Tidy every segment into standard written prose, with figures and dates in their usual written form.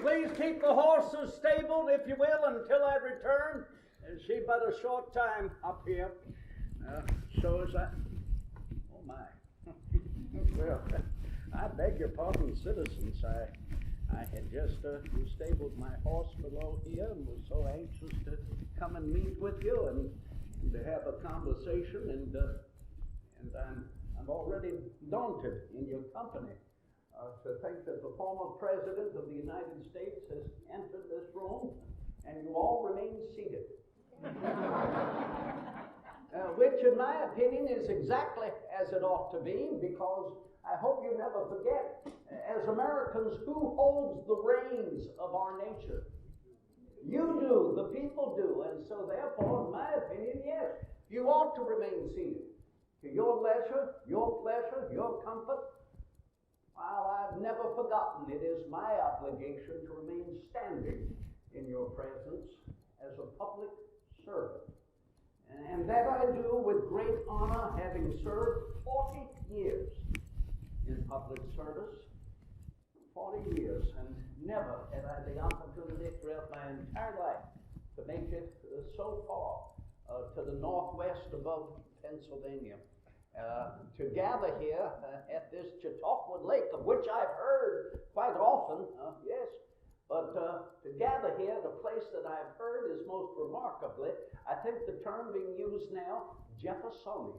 Please keep the horses stabled, if you will, until I return. She but a short time up here. So is that. Oh my. Well, I beg your pardon, citizens. I had just stabled my horse below here and was so anxious to come and meet with you and to have a conversation, and I'm already daunted in your company. To think that the former President of the United States has entered this room and you all remain seated. Which, in my opinion, is exactly as it ought to be, because I hope you never forget, as Americans, who holds the reins of our nation? You do, the people do, and so therefore, in my opinion, yes, you ought to remain seated. To your leisure, your pleasure, your comfort. While I've never forgotten, it is my obligation to remain standing in your presence as a public servant. And that I do with great honor, having served 40 years in public service. 40 years, and never had I the opportunity throughout my entire life to make it so far to the northwest above Pennsylvania. To gather here at this Chautauqua Lake, of which I've heard quite often, yes, but to gather here at a place that I've heard is most remarkably, I think the term being used now, Jeffersonian.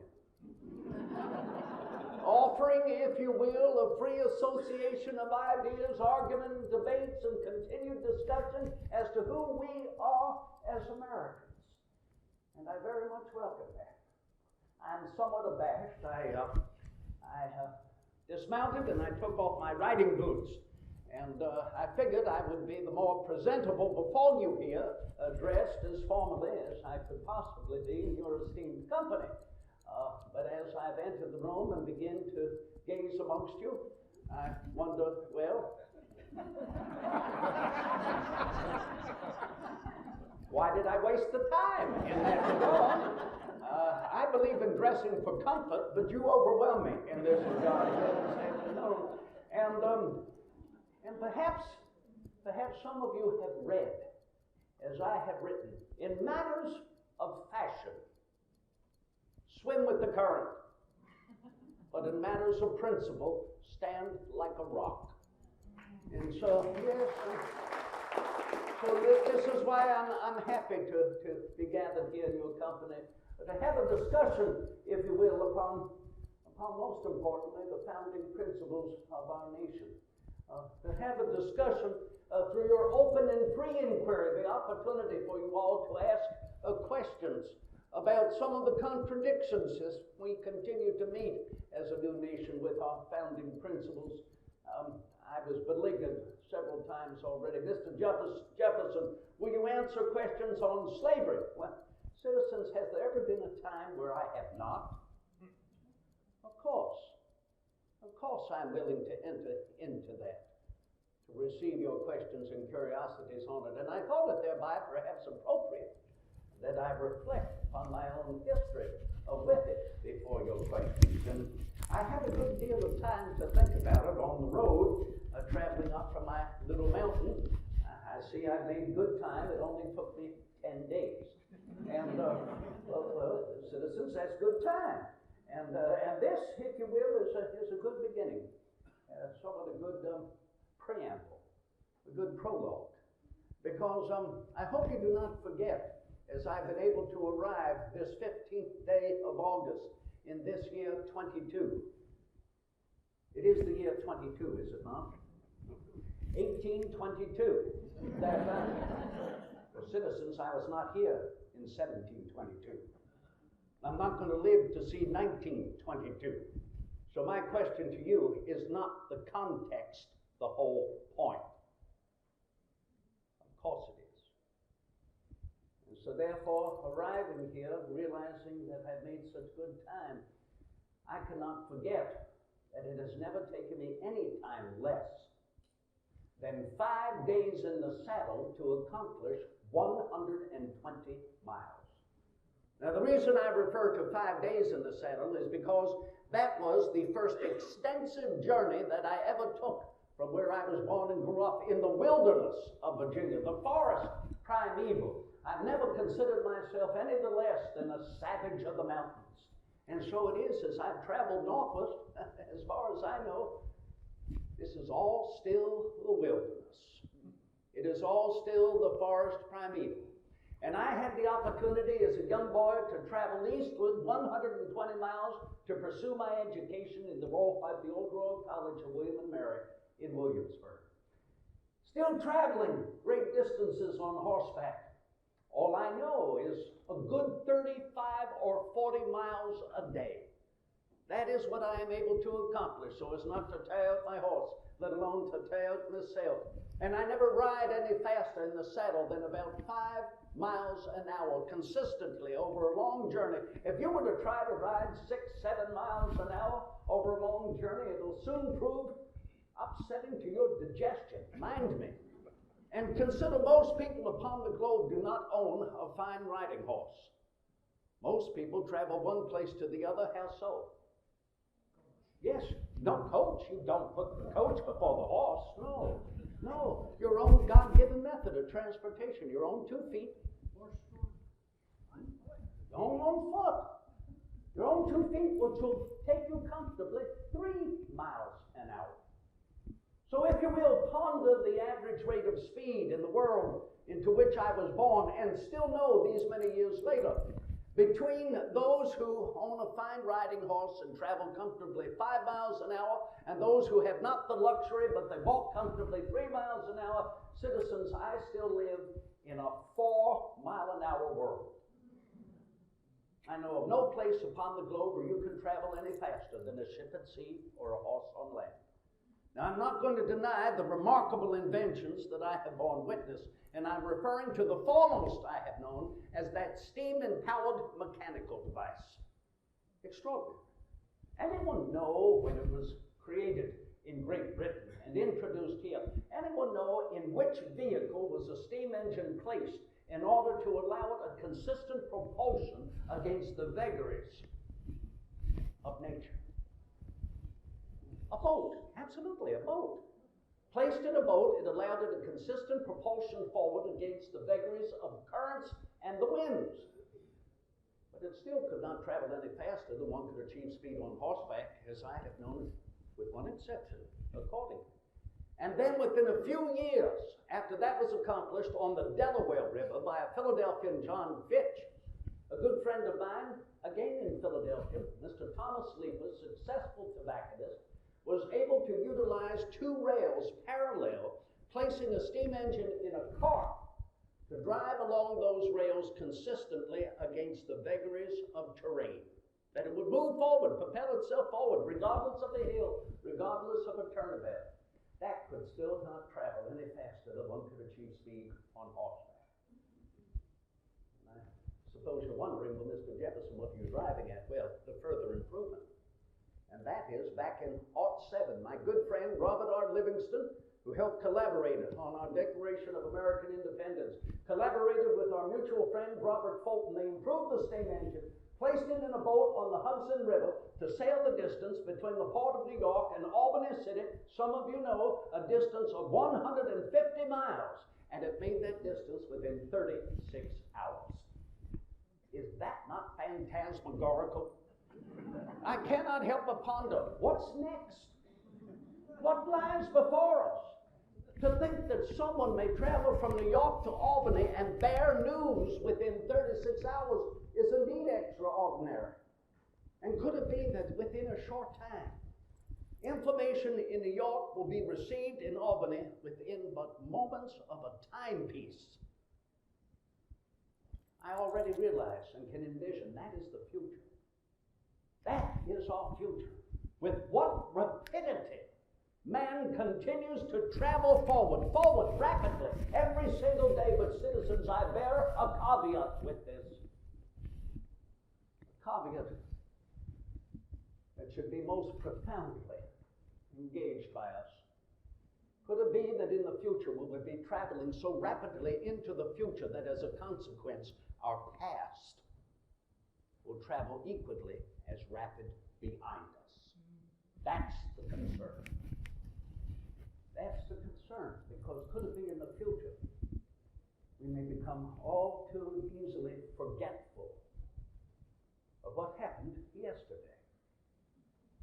Offering, if you will, a free association of ideas, argument, debates, and continued discussion as to who we are as Americans. And I very much welcome that. I'm somewhat abashed. I dismounted and I took off my riding boots. And I figured I would be the more presentable before you here, dressed as formally as I could possibly be in your esteemed company. But as I've entered the room and begin to gaze amongst you, I wonder, well, why did I waste the time in that regard? I believe in dressing for comfort, but you overwhelm me in this regard. And perhaps some of you have read, as I have written, in matters of fashion, swim with the current, but in matters of principle, stand like a rock. And so, yes, so this is why I'm happy to be gathered here in your company, to have a discussion, if you will, upon most importantly, the founding principles of our nation. To have a discussion through your open and free inquiry, the opportunity for you all to ask questions about some of the contradictions as we continue to meet as a new nation with our founding principles. I was beleaguered several times already. Mr. Jefferson, will you answer questions on slavery? Well, citizens, has there ever been a time where I have not? Of course I'm willing to enter into that, to receive your questions and curiosities on it. And I thought it thereby perhaps appropriate that I reflect upon my own history with it before your questions. And I had a good deal of time to think about it on the road, traveling up from my little mountain. I see I made good time. It only took me 10 days. And, well, citizens, that's good time. And this, if you will, is a good beginning. Somewhat a good preamble, a good prologue. Because I hope you do not forget, as I've been able to arrive this 15th day of August in this year 22. It is the year 22, is it not? 1822. That, for citizens, I was not here in 1722. I'm not going to live to see 1922. So my question to you is not the context, the whole point. Of course it is. And so therefore, arriving here, realizing that I've made such good time, I cannot forget that it has never taken me any time less than 5 days in the saddle to accomplish 120 miles. Now, the reason I refer to 5 days in the saddle is because that was the first extensive journey that I ever took from where I was born and grew up in the wilderness of Virginia, the forest primeval. I've never considered myself any the less than a savage of the mountains. And so it is as I've traveled northwest, as far as I know, this is all still the wilderness. It is all still the forest primeval. And I had the opportunity as a young boy to travel eastward 120 miles to pursue my education in the old Royal College of William and Mary in Williamsburg. Still traveling great distances on horseback. All I know is a good 35 or 40 miles a day. That is what I am able to accomplish, so as not to tire out my horse, let alone to tire out myself. And I never ride any faster in the saddle than about 5 miles an hour consistently over a long journey. If you were to try to ride 6, 7 miles an hour over a long journey, it'll soon prove upsetting to your digestion. Mind me. And consider most people upon the globe do not own a fine riding horse. Most people travel one place to the other. How so? Yes, don't coach. You don't put the coach before the horse. No. No, your own God-given method of transportation, your own 2 feet, your own foot, your own 2 feet, which will take you comfortably 3 miles an hour. So if you will, ponder the average rate of speed in the world into which I was born and still know these many years later. Between those who own a fine riding horse and travel comfortably 5 miles an hour and those who have not the luxury but they walk comfortably 3 miles an hour, citizens, I still live in a 4-mile-an-hour world. I know of no place upon the globe where you can travel any faster than a ship at sea or a horse on land. Now, I'm not going to deny the remarkable inventions that I have borne witness, and I'm referring to the foremost I have known as that steam-empowered mechanical device. Extraordinary. Anyone know when it was created in Great Britain and introduced here, anyone know in which vehicle was a steam engine placed in order to allow it a consistent propulsion against the vagaries of nature? A boat, absolutely a boat. Placed in a boat, it allowed it a consistent propulsion forward against the vagaries of currents and the winds. But it still could not travel any faster than one could achieve speed on horseback, as I have known it, with one exception, accordingly. And then within a few years after that was accomplished on the Delaware River by a Philadelphian John Fitch, a good friend of mine, again in Philadelphia, Mr. Thomas Jefferson, successful tobacconist, was able to utilize 2 rails parallel, placing a steam engine in a cart to drive along those rails consistently against the vagaries of terrain. That it would move forward, propel itself forward, regardless of the hill, regardless of a turnabout. That could still not travel any faster than one could achieve speed on horseback. And I suppose you're wondering, well, Mr. Jefferson, what are you driving at? Well, the further improvement. And that is back in '07, my good friend Robert R. Livingston, who helped collaborate on our Declaration of American Independence, collaborated with our mutual friend Robert Fulton. They improved the steam engine, placed it in a boat on the Hudson River to sail the distance between the port of New York and Albany City. Some of you know, a distance of 150 miles, and it made that distance within 36 hours. Is that not phantasmagorical? I cannot help but ponder, what's next? What lies before us? To think that someone may travel from New York to Albany and bear news within 36 hours is indeed extraordinary. And could it be that within a short time, information in New York will be received in Albany within but moments of a timepiece? I already realize and can envision that is the future. That is our future. With what rapidity man continues to travel forward rapidly every single day. But citizens, I bear a caveat with this. A caveat that should be most profoundly engaged by us. Could it be that in the future we will be traveling so rapidly into the future that as a consequence our past will travel equally as rapid behind us? That's the concern. That's the concern, because could it be in the future we may become all too easily forgetful of what happened yesterday.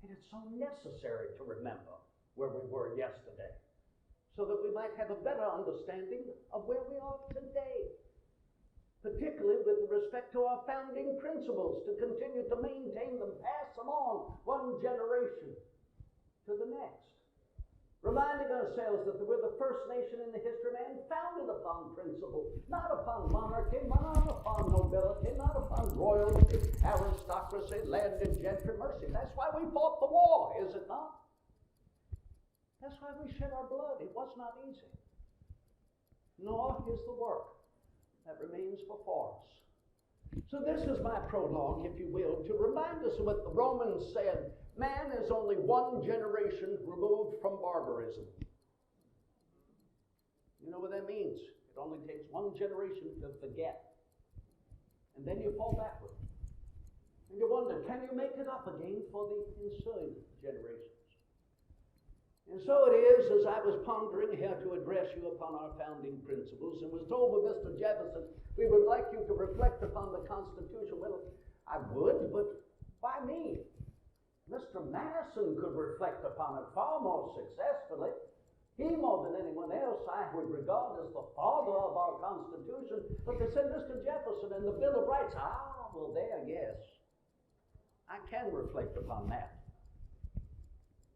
And it's so necessary to remember where we were yesterday, so that we might have a better understanding of where we are today, particularly with respect to our founding principles, to continue to maintain them, pass them on one generation to the next. Reminding ourselves that we're the first nation in the history of man founded upon principle, not upon monarchy, not upon nobility, not upon royalty, aristocracy, landed gentry, mercy. That's why we fought the war, is it not? That's why we shed our blood. It was not easy. Nor is the work that remains before us. So this is my prologue, if you will, to remind us of what the Romans said. Man is only one generation removed from barbarism. You know what that means? It only takes one generation to forget. And then you fall backward. And you wonder, can you make it up again for the ensuing generations? And so it is, as I was pondering how to address you upon our founding principles, and was told by Mr. Jefferson, we would like you to reflect upon the Constitution. Well, I would, but why me? Mr. Madison could reflect upon it far more successfully. He, more than anyone else, I would regard as the father of our Constitution. But they said Mr. Jefferson in the Bill of Rights. Well, there, yes. I can reflect upon that.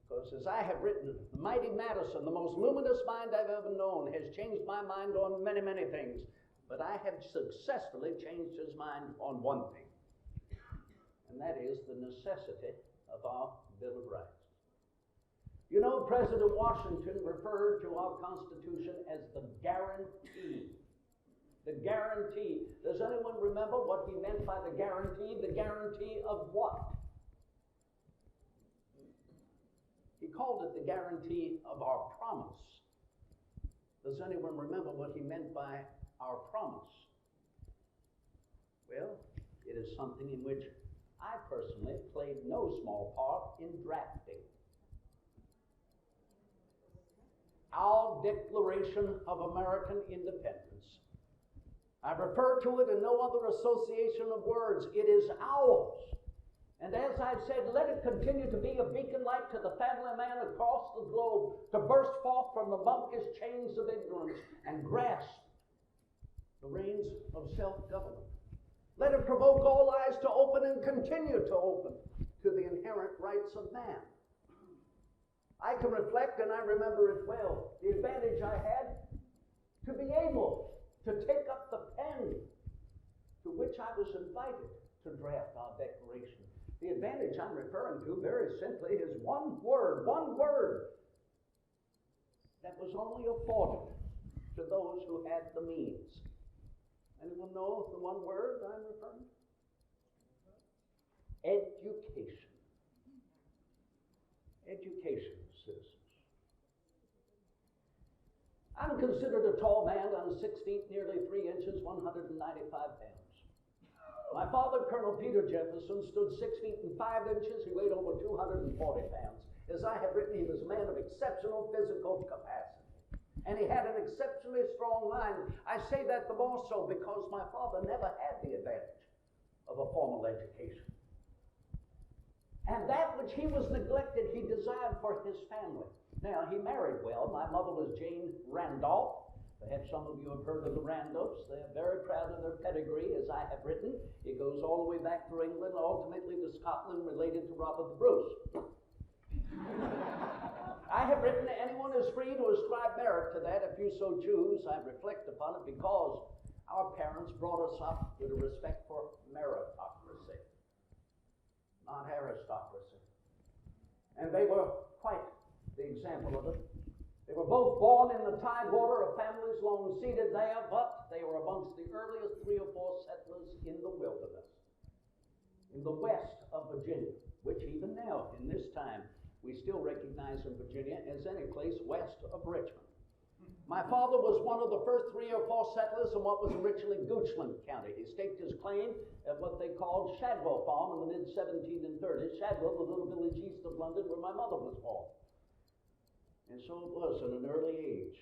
Because as I have written, the mighty Madison, the most luminous mind I've ever known, has changed my mind on many, many things. But I have successfully changed his mind on one thing. And that is the necessity of our Bill of Rights. You know, President Washington referred to our Constitution as the guarantee. The guarantee. Does anyone remember what he meant by the guarantee? The guarantee of what? He called it the guarantee of our promise. Does anyone remember what he meant by our promise? Well, it is something in which I personally played no small part in drafting. Our Declaration of American Independence. I refer to it in no other association of words. It is ours. And as I've said, let it continue to be a beacon light to the family man across the globe, to burst forth from the monkish chains of ignorance and grasp the reins of self-government. Let it provoke all eyes to open and continue to open to the inherent rights of man. I can reflect, and I remember it well, the advantage I had to be able to take up the pen to which I was invited to draft our Declaration. The advantage I'm referring to, very simply, is one word that was only afforded to those who had the means. Anyone know the one word I'm referring to? Education. Education, citizens. I'm considered a tall man. I'm 6 feet, nearly 3 inches, 195 pounds. My father, Colonel Peter Jefferson, stood 6 feet and 5 inches. He weighed over 240 pounds. As I have written, he was a man of exceptional physical capacity. And he had an exceptionally strong mind. I say that the more so because my father never had the advantage of a formal education. And that which he was neglected, he desired for his family. Now, he married well. My mother was Jane Randolph. Perhaps some of you have heard of the Randolphs. They are very proud of their pedigree, as I have written. It goes all the way back to England, ultimately to Scotland, related to Robert the Bruce. I have written, anyone is free to ascribe merit to that if you so choose. I reflect upon it because our parents brought us up with a respect for meritocracy, not aristocracy. And they were quite the example of it. They were both born in the tidewater of families long seated there, but they were amongst the earliest 3 or 4 settlers in the wilderness, in the west of Virginia, which even now, in this time, we still recognize in Virginia as any place west of Richmond. My father was one of the first 3 or 4 settlers in what was originally Goochland County. He staked his claim at what they called Shadwell Farm in the mid-1730s. Shadwell, the little village east of London where my mother was born. And so it was at an early age.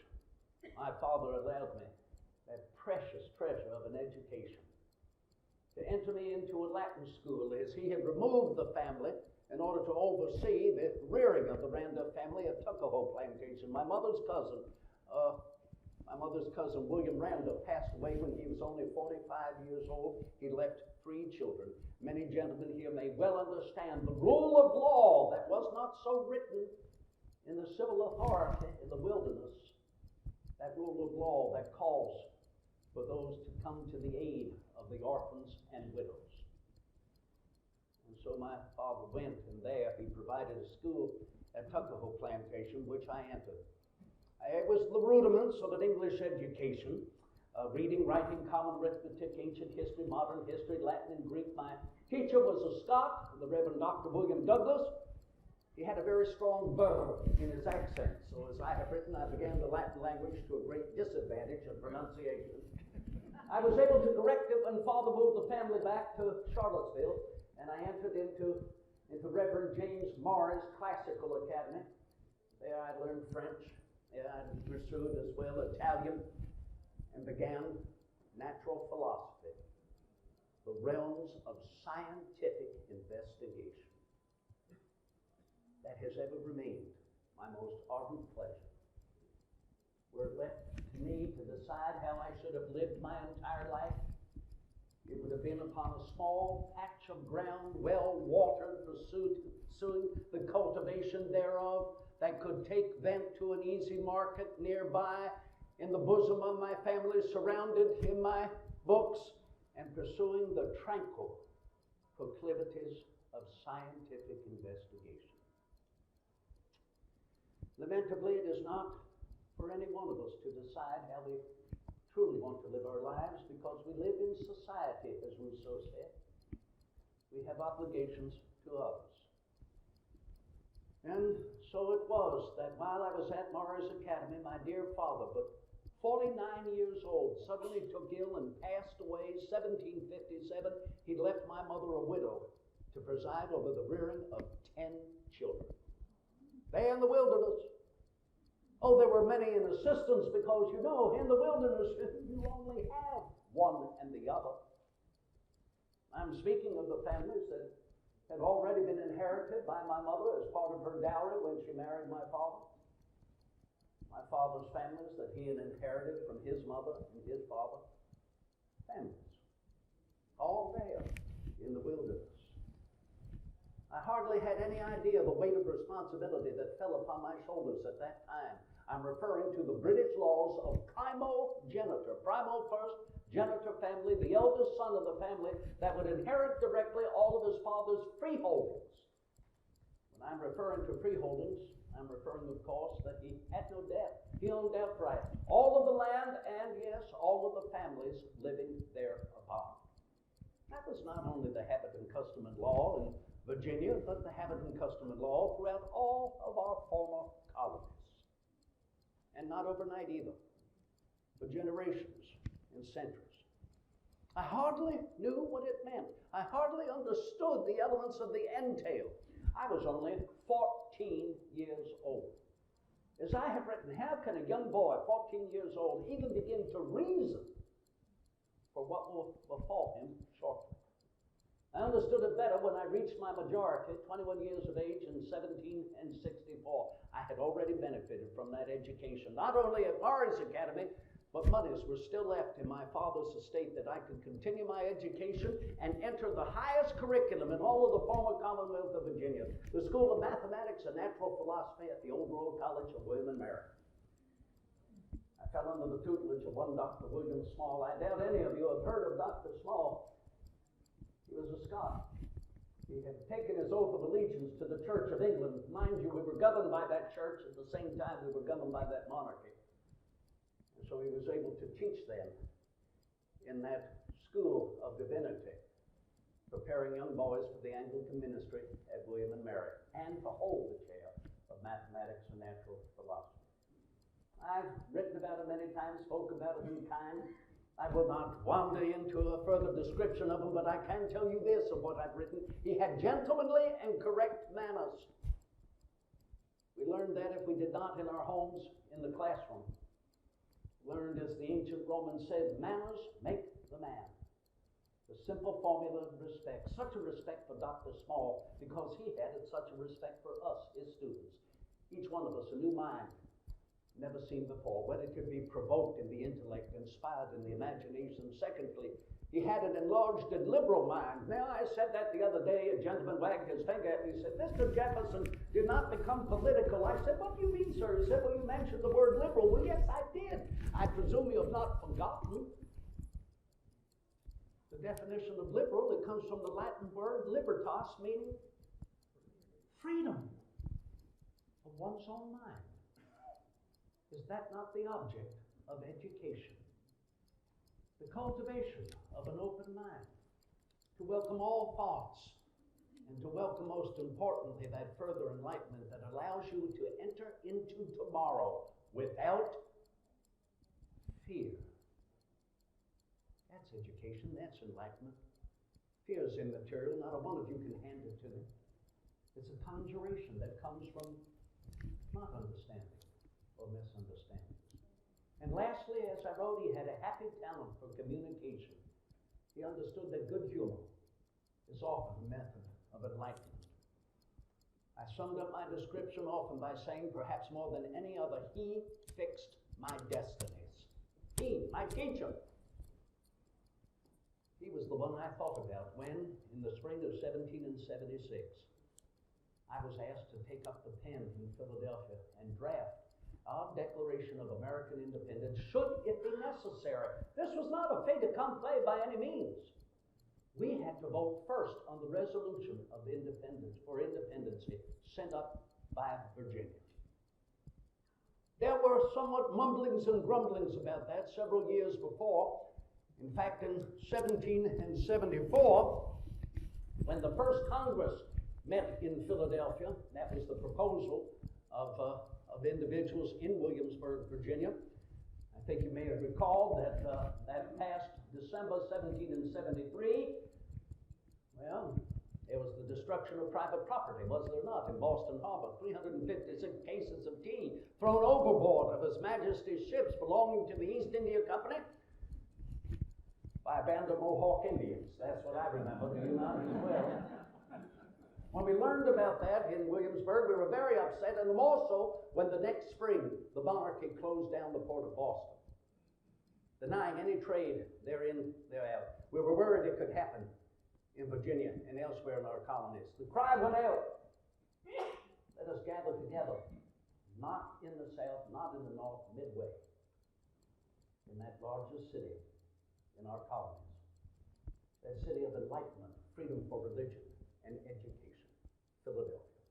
My father allowed me that precious treasure of an education to enter me into a Latin school, as he had removed the family in order to oversee the rearing of the Randolph family at Tuckahoe Plantation. My mother's cousin, William Randolph, passed away when he was only 45 years old. He left 3 children. Many gentlemen here may well understand the rule of law that was not so written in the civil authority in the wilderness. That rule of law that calls for those to come to the aid of the orphans and widows. And so my father went, and there he provided a school at Tuckahoe Plantation, which I entered. It was the rudiments of an English education, reading, writing, common arithmetic, ancient history, modern history, Latin and Greek. My teacher was a Scot, the Reverend Dr. William Douglas. He had a very strong burr in his accent, so as I have written, I began the Latin language to a great disadvantage of pronunciation. I was able to correct it when Father moved the family back to Charlottesville, and I entered into Reverend James Morris Classical Academy. There I learned French. There I pursued as well Italian, and began natural philosophy, the realms of scientific investigation. That has ever remained my most ardent pleasure. Were it left to me to decide how I should have lived my entire life, it would have been upon a small patch of ground, well watered, pursuing the cultivation thereof, that could take vent to an easy market nearby, in the bosom of my family, surrounded in my books, and pursuing the tranquil proclivities of scientific investigation. Lamentably, it is not for any one of us to decide how we truly want to live our lives, because we live in society, as Rousseau said. We have obligations to others. And so it was that while I was at Morris Academy, my dear father, but 49 years old, suddenly took ill and passed away. 1757, he left my mother a widow to preside over the rearing of 10 children. They in the wilderness. Oh, there were many in assistance, because, you know, in the wilderness, you only have one and the other. I'm speaking of the families that had already been inherited by my mother as part of her dowry when she married my father. My father's families that he had inherited from his mother and his father. Families. All there in the wilderness. I hardly had any idea of the weight of responsibility that fell upon my shoulders at that time. I'm referring to the British laws of primogeniture. Primo first, genitor family, the eldest son of the family that would inherit directly all of his father's freeholdings. When I'm referring to freeholdings, I'm referring, of course, that he had no debt. He owned outright all of the land and, yes, all of the families living thereupon. That was not only the habit and custom and law in Virginia, but the habit and custom and law throughout all of our former colonies. And not overnight either, for generations and centuries. I hardly knew what it meant. I hardly understood the elements of the entail. I was only 14 years old. As I have written, how can a young boy, 14 years old, even begin to reason for what will befall him shortly? I understood it better when I reached my majority, 21 years of age, in 1764. I had already benefited from that education, not only at Morris Academy, but monies were still left in my father's estate that I could continue my education and enter the highest curriculum in all of the former Commonwealth of Virginia, the School of Mathematics and Natural Philosophy at the Old Royal College of William and Mary. I fell under the tutelage of one Dr. William Small. I doubt any of you have heard of Dr. Small. He was a Scot. He had taken his oath of allegiance to the Church of England. Mind you, we were governed by that church at the same time we were governed by that monarchy. And so he was able to teach them in that school of divinity, preparing young boys for the Anglican ministry at William and Mary, and to hold the chair of mathematics and natural philosophy. I've written about it many times, spoke about it in kind. I will not wander into a further description of him, but I can tell you this of what I've written. He had gentlemanly and correct manners. We learned that if we did not in our homes, in the classroom. Learned, as the ancient Romans said, manners make the man. The simple formula of respect. Such a respect for Dr. Small, because he had such a respect for us, his students. Each one of us a new mind, never seen before, whether it could be provoked in the intellect, inspired in the imagination. Secondly, he had an enlarged and liberal mind. Now, I said that the other day. A gentleman wagged his finger at me. He said, Mr. Jefferson did not become political. I said, what do you mean, sir? He said, well, you mentioned the word liberal. Well, yes, I did. I presume you have not forgotten the definition of liberal. It comes from the Latin word libertas, meaning freedom of one's own mind. Is that not the object of education? The cultivation of an open mind, to welcome all thoughts, and to welcome, most importantly, that further enlightenment that allows you to enter into tomorrow without fear. That's education, that's enlightenment. Fear is immaterial, not a one of you can hand it to me. It's a conjuration that comes from not understanding or misunderstanding. And lastly, as I wrote, he had a happy talent for communication. He understood that good humor is often a method of enlightenment. I summed up my description often by saying, perhaps more than any other, he fixed my destinies. He, my teacher. He was the one I thought about when, in the spring of 1776, I was asked to take up the pen in Philadelphia and draft our Declaration of American Independence, should it be necessary. This was not a fait accompli by any means. We had to vote first on the resolution of independence, for independency, sent up by Virginia. There were somewhat mumblings and grumblings about that several years before. In fact, in 1774, when the first Congress met in Philadelphia, that was the proposal of individuals in Williamsburg, Virginia. I think you may have recalled that that past December 1773, well, there was the destruction of private property, was there not, in Boston Harbor? 356 cases of tea thrown overboard of His Majesty's ships belonging to the East India Company by a band of Mohawk Indians. That's what I remember. Do you not as well? When we learned about that in Williamsburg, we were very upset, and the more so when the next spring the monarchy closed down the port of Boston, denying any trade therein, thereout. We were worried it could happen in Virginia and elsewhere in our colonies. The cry went out, let us gather together, not in the south, not in the north, midway, in that largest city in our colonies, that city of enlightenment, freedom for religion, and education. Philadelphia.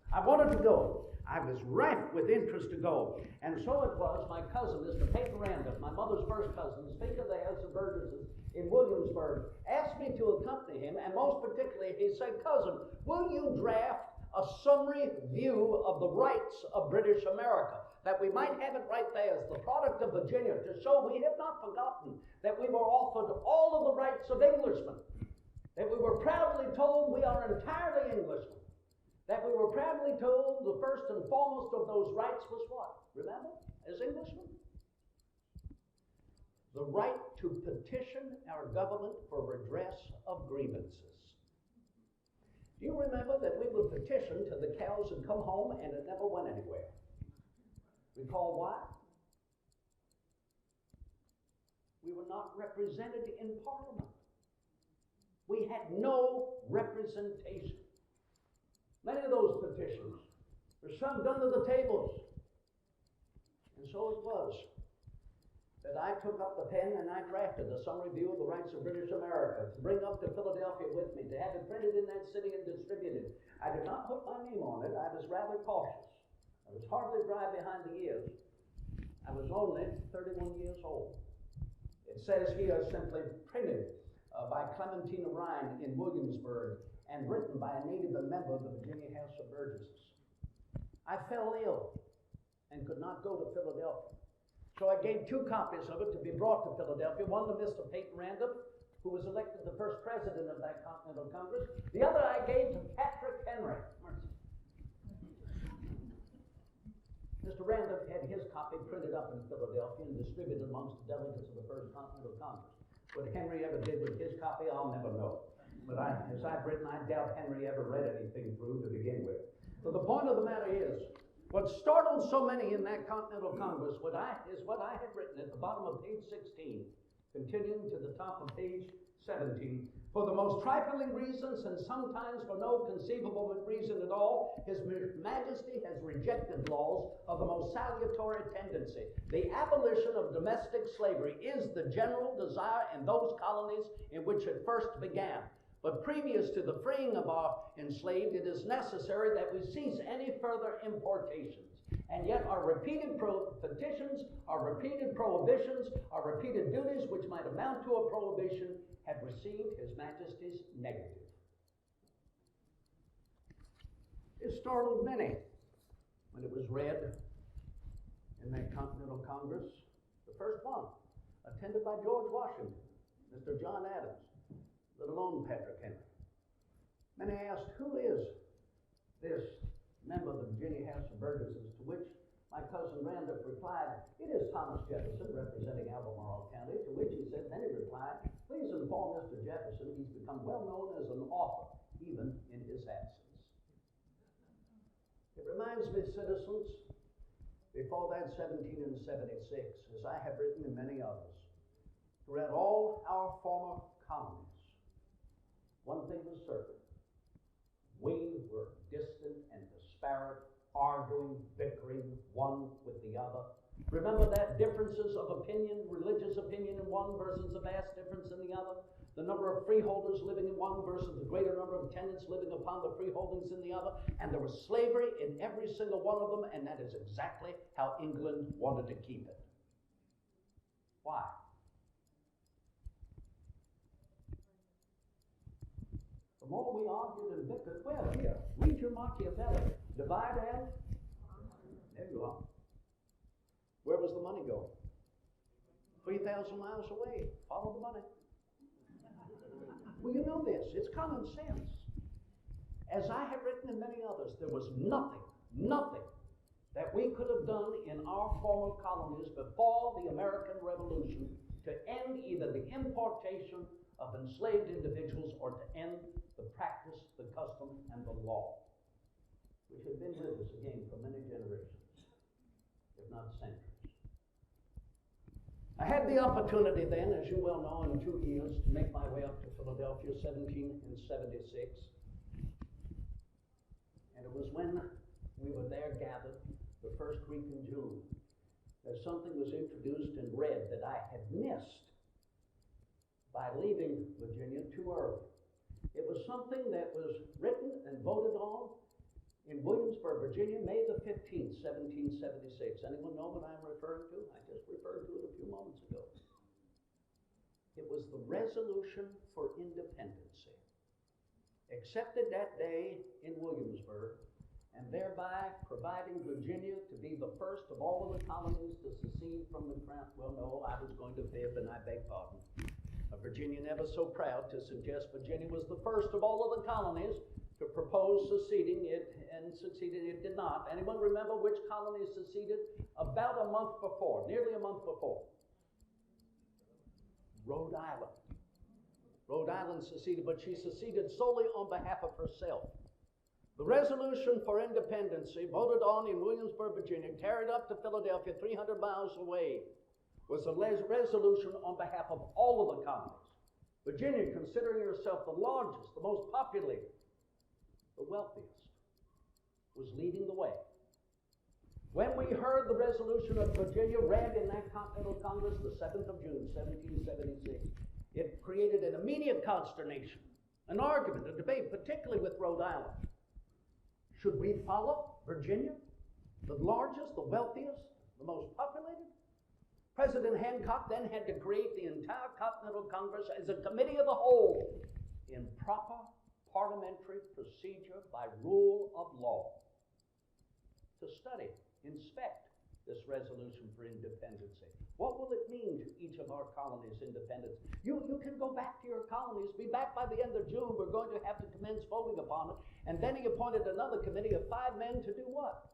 I wanted to go. I was rife with interest to go. And so it was, my cousin, Mr. Peyton Randolph, my mother's first cousin, Speaker of the House of Burgesses in Williamsburg, asked me to accompany him, and most particularly, he said, cousin, will you draft a summary view of the rights of British America, that we might have it right there as the product of Virginia, to show we have not forgotten that we were offered all of the rights of Englishmen, that we were proudly told we are entirely Englishmen, that we were proudly told the first and foremost of those rights was what? Remember? As Englishmen? The right to petition our government for redress of grievances. Do you remember that we would petition till the cows had come home and it never went anywhere? Recall why? We were not represented in Parliament. We had no representation. Many of those petitions were shoved under the tables. And so it was that I took up the pen and I drafted a summary view of the rights of British America to bring up to Philadelphia with me, to have it printed in that city and distributed. I did not put my name on it. I was rather cautious. I was hardly dry behind the ears. I was only 31 years old. It says here simply printed by Clementina Rhine in Williamsburg and written by a native and member of the Virginia House of Burgesses. I fell ill and could not go to Philadelphia. So I gave 2 copies of it to be brought to Philadelphia, one to Mr. Peyton Randolph, who was elected the first president of that Continental Congress. The other I gave to Patrick Henry. Mr. Randolph had his copy printed up in Philadelphia and distributed amongst the delegates of the First Continental Congress. What Henry ever did with his copy, I'll never know. But as I've written, I doubt Henry ever read anything through to begin with. So the point of the matter is, what startled so many in that Continental Congress is what I had written at the bottom of page 16, continuing to the top of page 17. For the most trifling reasons, and sometimes for no conceivable reason at all, His Majesty has rejected laws of the most salutary tendency. The abolition of domestic slavery is the general desire in those colonies in which it first began. But previous to the freeing of our enslaved, it is necessary that we cease any further importations. And yet our repeated petitions, our repeated prohibitions, our repeated duties, which might amount to a prohibition, had received His Majesty's negative. It startled many when it was read in that Continental Congress, the first one, attended by George Washington, Mr. John Adams, let alone Patrick Henry. Many asked, who is this member of the Virginia House of Burgesses? To which my cousin Randolph replied, it is Thomas Jefferson, representing Albemarle County, to which he said, then he replied, please inform Mr. Jefferson he's become well known as an author, even in his absence. It reminds me, citizens, before that 1776, as I have written in many others, throughout all our former colonies, one thing was certain. We were distant and disparate, arguing, bickering, one with the other. Remember that differences of opinion, religious opinion in one versus a vast difference in the other? The number of freeholders living in one versus the greater number of tenants living upon the freeholdings in the other. And there was slavery in every single one of them, and that is exactly how England wanted to keep it. Why? The more we argued and bickered, well, here, read your Machiavelli. Divide and there you are. Where was the money going? 3,000 miles away. Follow the money. Well, you know this. It's common sense. As I have written in many others, there was nothing that we could have done in our former colonies before the American Revolution to end either the importation of enslaved individuals or to end the practice, the custom, and the law, which had been with us again for many generations, if not centuries. I had the opportunity then, as you well know, in 2 years, to make my way up to Philadelphia, 1776. And it was when we were there gathered, the first week in June, that something was introduced and read that I had missed by leaving Virginia too early. It was something that was written and voted on in Williamsburg, Virginia, May the 15th, 1776. Anyone know what I'm referring to? I just referred to it a few moments ago. It was the Resolution for Independency, accepted that day in Williamsburg, and thereby providing Virginia to be the first of all of the colonies to secede from the crown. Well, no, I was going to fib, and I beg pardon. Virginia never so proud to suggest Virginia was the first of all of the colonies to propose seceding it, and succeeded. It did not. Anyone remember which colony seceded? About a month before, nearly a month before. Rhode Island. Rhode Island seceded, but she seceded solely on behalf of herself. The Resolution for Independency, voted on in Williamsburg, Virginia, carried up to Philadelphia, 300 miles away, was a resolution on behalf of all of the colonies. Virginia, considering herself the largest, the most populated, the wealthiest, was leading the way. When we heard the resolution of Virginia read in that Continental Congress, the 7th of June, 1776, it created an immediate consternation, an argument, a debate, particularly with Rhode Island. Should we follow Virginia, the largest, the wealthiest, the most populated? President Hancock then had to create the entire Continental Congress as a committee of the whole in proper parliamentary procedure by rule of law to study, inspect this resolution for independency. What will it mean to each of our colonies' independence? You can go back to your colonies, be back by the end of June. We're going to have to commence voting upon it. And then he appointed another committee of 5 men to do what?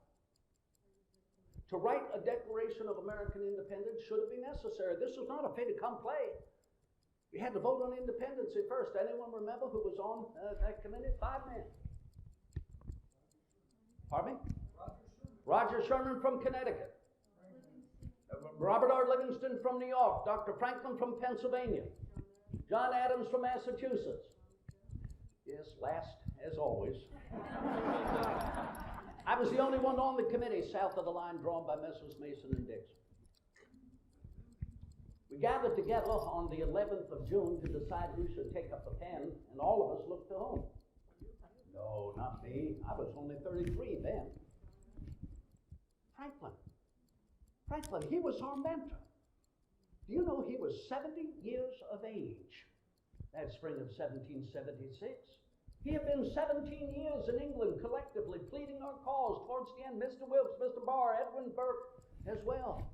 to write a Declaration of American Independence should it be necessary. This was not a fait accompli. We had to vote on independence at first. Anyone remember who was on that committee? 5 men. Pardon me? Roger Sherman from Connecticut. Robert R. Livingston from New York. Dr. Franklin from Pennsylvania. John Adams from Massachusetts. Yes, last as always. I was the only one on the committee south of the line drawn by Messrs. Mason and Dixon. We gathered together on the 11th of June to decide who should take up the pen, and all of us looked to whom? No, not me. I was only 33 then. Franklin, he was our mentor. Do you know he was 70 years of age that spring of 1776? He had been 17 years in England collectively pleading our cause. Towards the end, Mr. Wilkes, Mr. Barr, Edwin Burke as well.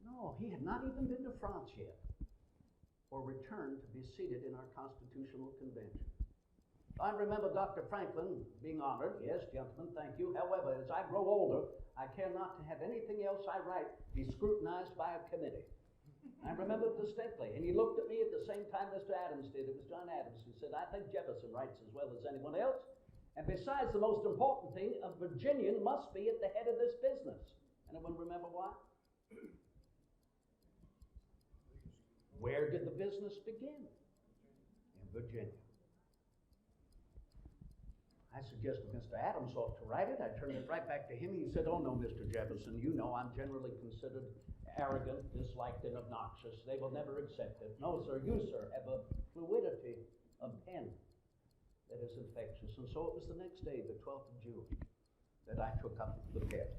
No, he had not even been to France yet or returned to be seated in our Constitutional Convention. I remember Dr. Franklin being honored. Yes, gentlemen, thank you. However, as I grow older, I care not to have anything else I write be scrutinized by a committee. I remember it distinctly. And he looked at me at the same time Mr. Adams did. It was John Adams who said, I think Jefferson writes as well as anyone else. And besides, the most important thing, a Virginian must be at the head of this business. Anyone remember why? Where did the business begin? In Virginia. I suggested Mr. Adams ought to write it. I turned it right back to him. He said, oh no, Mr. Jefferson, you know I'm generally considered arrogant, disliked, and obnoxious. They will never accept it. No, sir, you, sir, have a fluidity of pen that is infectious. And so it was the next day, the 12th of June, that I took up the pen.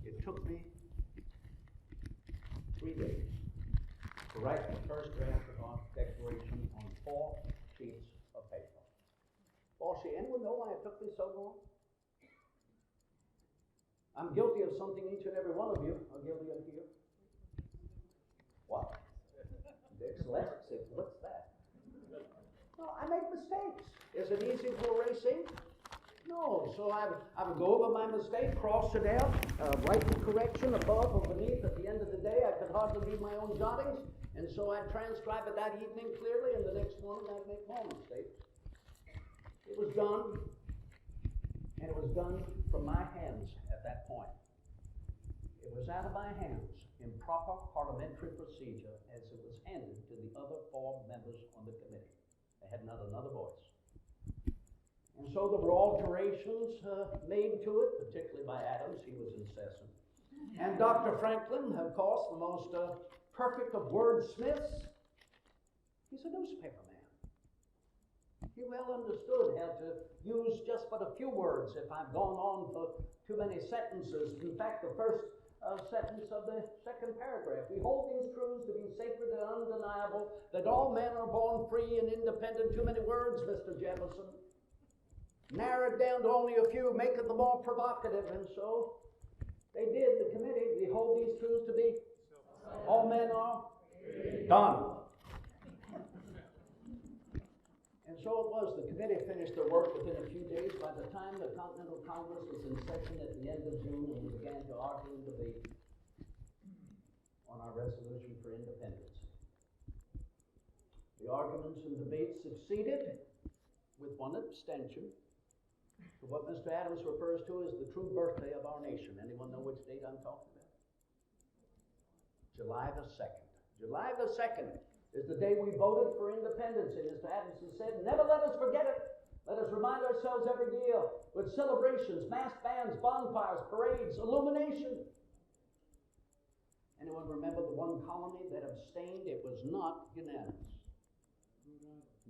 It took me 3 days to write the first draft of our declaration on 4 sheets of paper. Anyone know why it took me so long? I'm guilty of something each and every one of you are guilty of here. What? Dyslexic, what's that? No, I make mistakes. Is it easy to erase ink? No, so I would go over my mistake, cross it out, write the correction above or beneath. At the end of the day, I could hardly read my own jottings, and so I'd transcribe it that evening clearly, and the next morning I'd make more mistakes. It was done, and it was done from my hands at that point. It was out of my hands in proper parliamentary procedure as it was handed to the other 4 members on the committee. They had not another voice. And so there were alterations made to it, particularly by Adams. He was incessant. And Dr. Franklin, of course, the most perfect of wordsmiths, he's a newspaper man. He well understood how to use just but a few words if I've gone on for too many sentences. In fact, the first sentence of the second paragraph, we hold these truths to be sacred and undeniable, that all men are born free and independent. Too many words, Mr. Jefferson. Narrowed down to only a few, make it the more provocative. And so they did, the committee. We hold these truths to be all men are done. And so it was. The committee finished their work within a few days. By the time the Continental Congress was in session at the end of June, and we began to argue and debate on our resolution for independence. The arguments and debates succeeded with one abstention to what Mr. Adams refers to as the true birthday of our nation. Anyone know which date I'm talking about? July the 2nd. July the 2nd is the day we voted for independence. And Mr. Adams has said, never let us forget it. Let us remind ourselves every year with celebrations, masked bands, bonfires, parades, illumination. Anyone remember the one colony that abstained? It was not unanimous.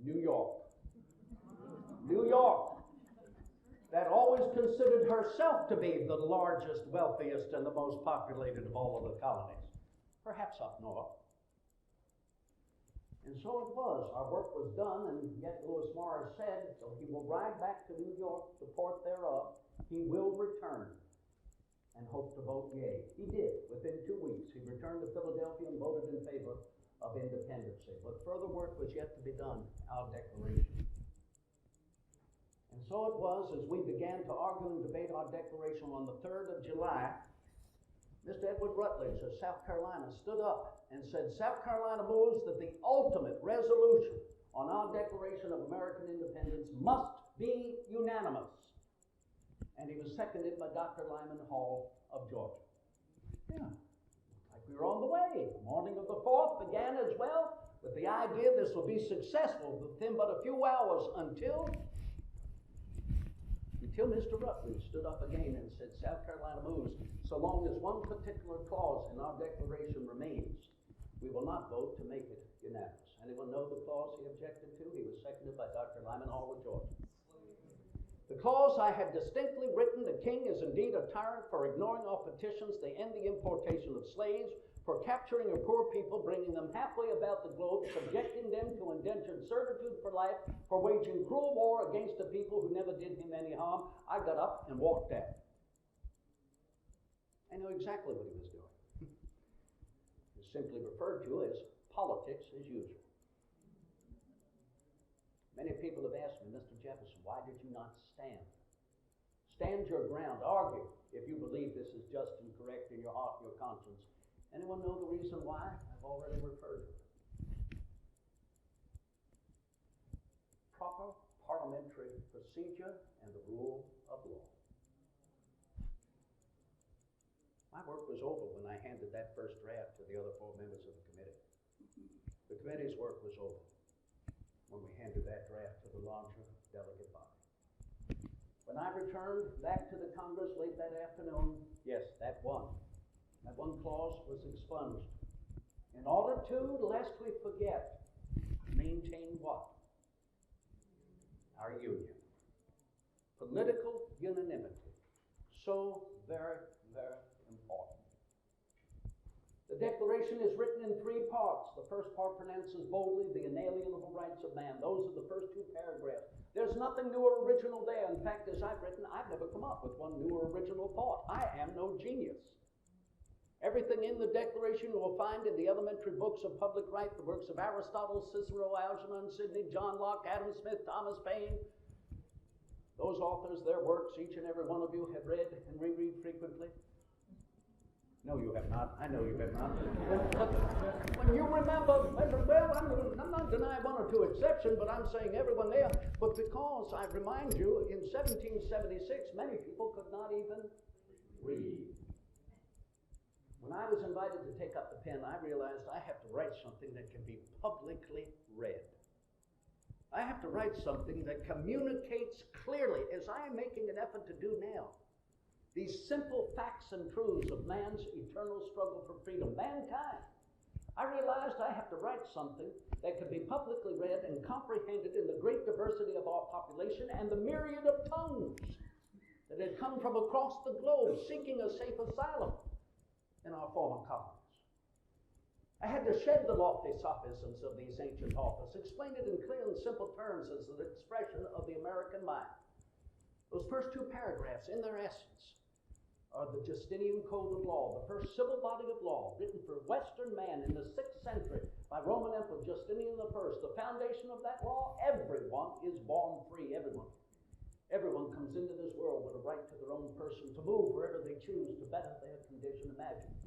New York. New York, that always considered herself to be the largest, wealthiest, and the most populated of all of the colonies, perhaps up north. And so it was. Our work was done, and yet Lewis Morris said, so he will ride back to New York, the port thereof. He will return and hope to vote yea. He did. Within 2 weeks, he returned to Philadelphia and voted in favor of independence. But further work was yet to be done, our declaration. And So it was, as we began to argue and debate our declaration on the 3rd of July, Mr. Edward Rutledge of South Carolina stood up and said, South Carolina moves that the ultimate resolution on our Declaration of American Independence must be unanimous. And he was seconded by Dr. Lyman Hall of Georgia. Yeah, like we were on the way. The morning of the 4th began as well with the idea this will be successful within but a few hours until Mr. Rutledge stood up again and said, South Carolina moves, so long as one particular clause in our declaration remains, we will not vote to make it unanimous. Anyone know the clause he objected to? He was seconded by Dr. Lyman Hall of Georgia. The clause I had distinctly written, the king is indeed a tyrant for ignoring our petitions, they end the importation of slaves, for capturing a poor people, bringing them halfway about the globe, subjecting them to indentured servitude for life, for waging cruel war against a people who never did him any harm. I got up and walked out. I know exactly what he was doing. It's simply referred to as politics as usual. Many people have asked me, Mr. Jefferson, why did you not stand? Stand your ground, argue if you believe this is just and correct in your heart, your conscience. Anyone know the reason why? I've already referred to it. Proper parliamentary procedure and the rule of law. My work was over when I handed that first draft to the other 4 members of the committee. The committee's work was over when we handed that draft to the larger delegate body. When I returned back to the Congress late that afternoon, yes, that one clause was expunged. In order to, lest we forget, maintain what? Our union. Political unanimity. So very, very important. The Declaration is written in 3 parts. The first part pronounces boldly the inalienable rights of man. Those are the first 2 paragraphs. There's nothing new or original there. In fact, as I've written, I've never come up with one new or original thought. I am no genius. Everything in the Declaration you will find in the elementary books of public right, the works of Aristotle, Cicero, Algernon, Sidney, John Locke, Adam Smith, Thomas Paine. Those authors, their works, each and every one of you have read and reread frequently. No, you have not. I know you have not. When you remember, well, I'm not denying 1 or 2 exceptions, but I'm saying everyone there. But because I remind you, in 1776, many people could not even read. When I was invited to take up the pen, I realized I have to write something that can be publicly read. I have to write something that communicates clearly, as I am making an effort to do now, these simple facts and truths of man's eternal struggle for freedom, mankind. I realized I have to write something that could be publicly read and comprehended in the great diversity of our population and the myriad of tongues that had come from across the globe seeking a safe asylum in our former colonies. I had to shed the lofty sophisms of these ancient authors, explain it in clear and simple terms as an expression of the American mind. Those first 2 paragraphs, in their essence, are the Justinian Code of Law, the first civil body of law written for Western man in the 6th century by Roman Emperor Justinian I. The foundation of that law, everyone is born free, everyone. Everyone comes into this world with a right to their own person to move wherever they choose to better their condition imagined.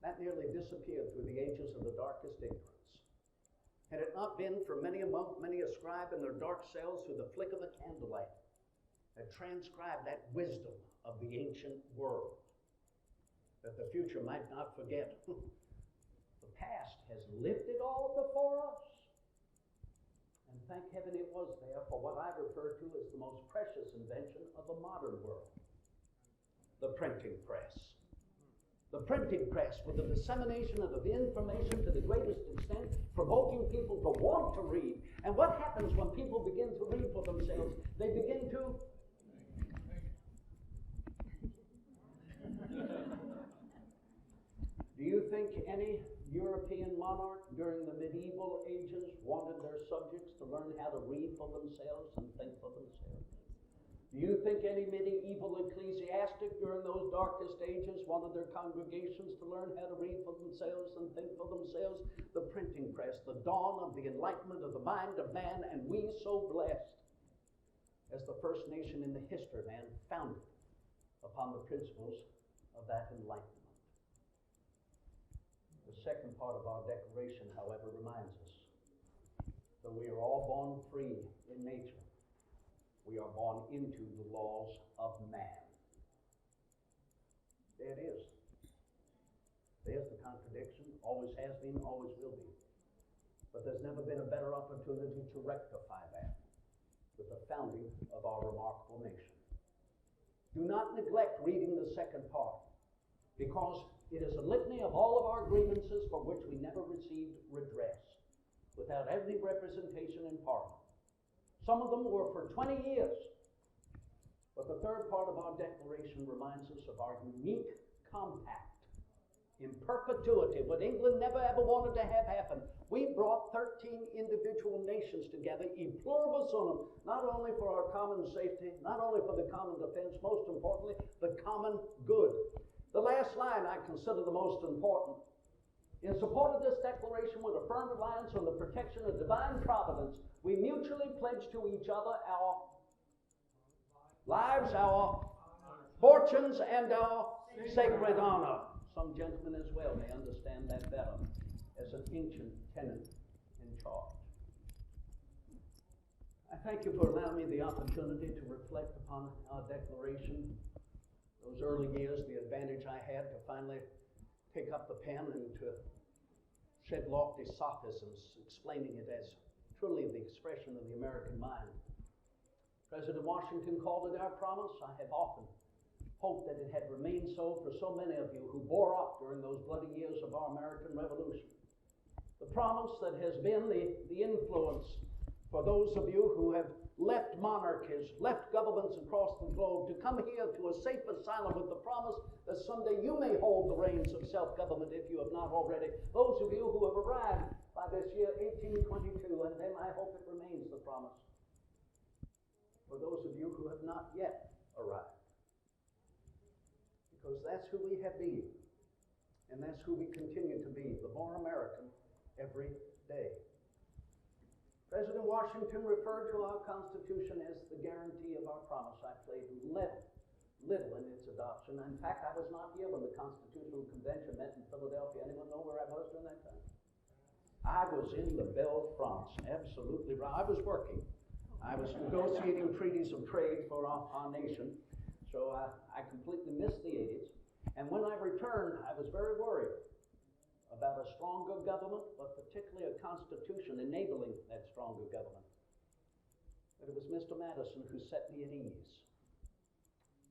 That nearly disappeared through the ages of the darkest ignorance. Had it not been for many a monk, many a scribe in their dark cells through the flick of the candlelight that transcribed that wisdom of the ancient world, that the future might not forget. The past has lived it all before us. And thank heaven it was there for what I refer to as the most precious invention of the modern world, the printing press. The printing press, with the dissemination of the information to the greatest extent, provoking people to want to read. And what happens when people begin to read for themselves? They begin to Do you think any European monarch during the medieval ages wanted their subjects to learn how to read for themselves and think for themselves? Do you think any medieval ecclesiastic during those darkest ages wanted their congregations to learn how to read for themselves and think for themselves? The printing press, the dawn of the enlightenment of the mind of man, and we so blessed. as the first nation in the history, man, founded upon the principles of that enlightenment. The second part of our declaration, however, reminds us that we are all born free in nature. We are born into the laws of man. There it is. There's the contradiction. Always has been, always will be. But there's never been a better opportunity to rectify that with the founding of our remarkable nation. Do not neglect reading the second part, because it is a litany of all of our grievances for which we never received redress, without any representation in Parliament. Some of them were for 20 years. But the third part of our declaration reminds us of our unique compact in perpetuity, what England never ever wanted to have happen. We brought 13 individual nations together, e pluribus unum, not only for our common safety, not only for the common defense, most importantly, the common good. The last line I consider the most important. In support of this declaration, with a firm reliance on the protection of divine providence, we mutually pledge to each other our lives, our fortunes, and our sacred honor. Some gentlemen as well may understand that better as an ancient tenant in charge. I thank you for allowing me the opportunity to reflect upon our declaration. Those early years, the advantage I had to finally pick up the pen and to shed lofty sophisms, explaining it as truly the expression of the American mind. President Washington called it our promise. I have often hoped that it had remained so for so many of you who bore up during those bloody years of our American Revolution. The promise that has been the influence for those of you who have left monarchies, left governments across the globe, to come here to a safe asylum with the promise that someday you may hold the reins of self-government if you have not already. Those of you who have arrived by this year 1822, and then I hope it remains the promise for those of you who have not yet arrived. Because that's who we have been, and that's who we continue to be, the more American every day. President Washington referred to our Constitution as the guarantee of our promise. I played little in its adoption. In fact, I was not here when the Constitutional Convention met in Philadelphia. Anyone know where I was during that time? I was in the Belle France, absolutely right. I was working. I was negotiating treaties of trade for our nation. So I completely missed the 80s. And when I returned, I was very worried about a stronger government, but particularly a constitution enabling that stronger government. But it was Mr. Madison who set me at ease.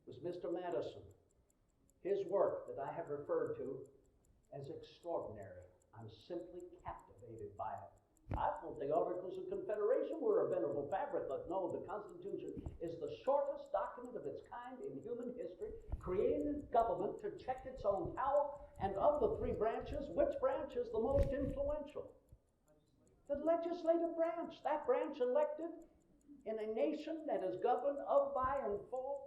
It was Mr. Madison, his work that I have referred to as extraordinary. I'm simply captivated by it. I thought the Articles of Confederation were a venerable fabric, but no, the Constitution is the shortest document of its kind in human history, creating government to check its own power, and of the three branches, which branch is the most influential? The legislative branch, that branch elected in a nation that is governed of, by, and for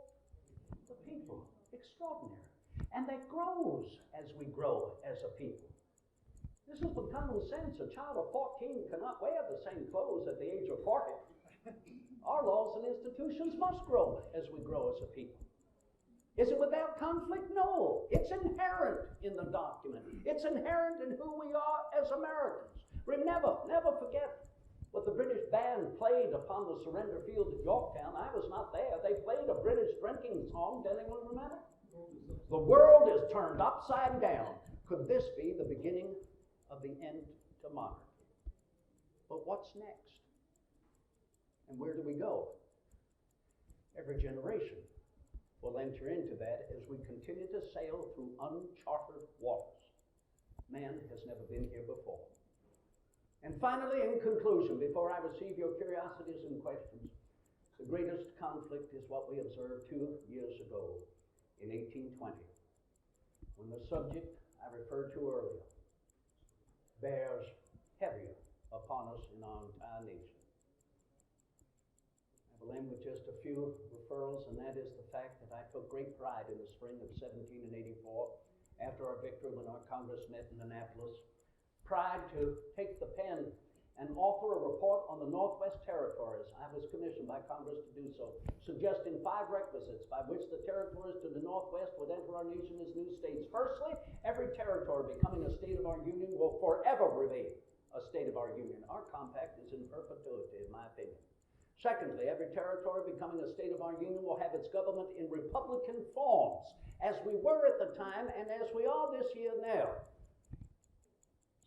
the people. Extraordinary. And that grows as we grow as a people. This is the common sense. A child of 14 cannot wear the same clothes at the age of 40. Our laws and institutions must grow as we grow as a people. Is it without conflict? No. It's inherent in the document. It's inherent in who we are as Americans. Never forget what the British band played upon the surrender field at Yorktown. I was not there. They played a British drinking song. Does anyone remember? The world is turned upside down. Could this be the beginning of the end to monarchy? But what's next? And where do we go? Every generation will enter into that as we continue to sail through uncharted waters. Man has never been here before. And finally, in conclusion, before I receive your curiosities and questions, the greatest conflict is what we observed 2 years ago in 1820, when the subject I referred to earlier bears heavier upon us in our entire nation. I will end with just a few referrals, and that is the fact that I took great pride in the spring of 1784, after our victory when our Congress met in Annapolis, pride to take the pen and author a report on the Northwest Territories. I was commissioned by Congress to do so, suggesting 5 requisites by which the territories to the Northwest would enter our nation as new states. Firstly, every territory becoming a state of our Union will forever remain a state of our Union. Our compact is in perpetuity, in my opinion. Secondly, every territory becoming a state of our Union will have its government in Republican forms, as we were at the time and as we are this year now.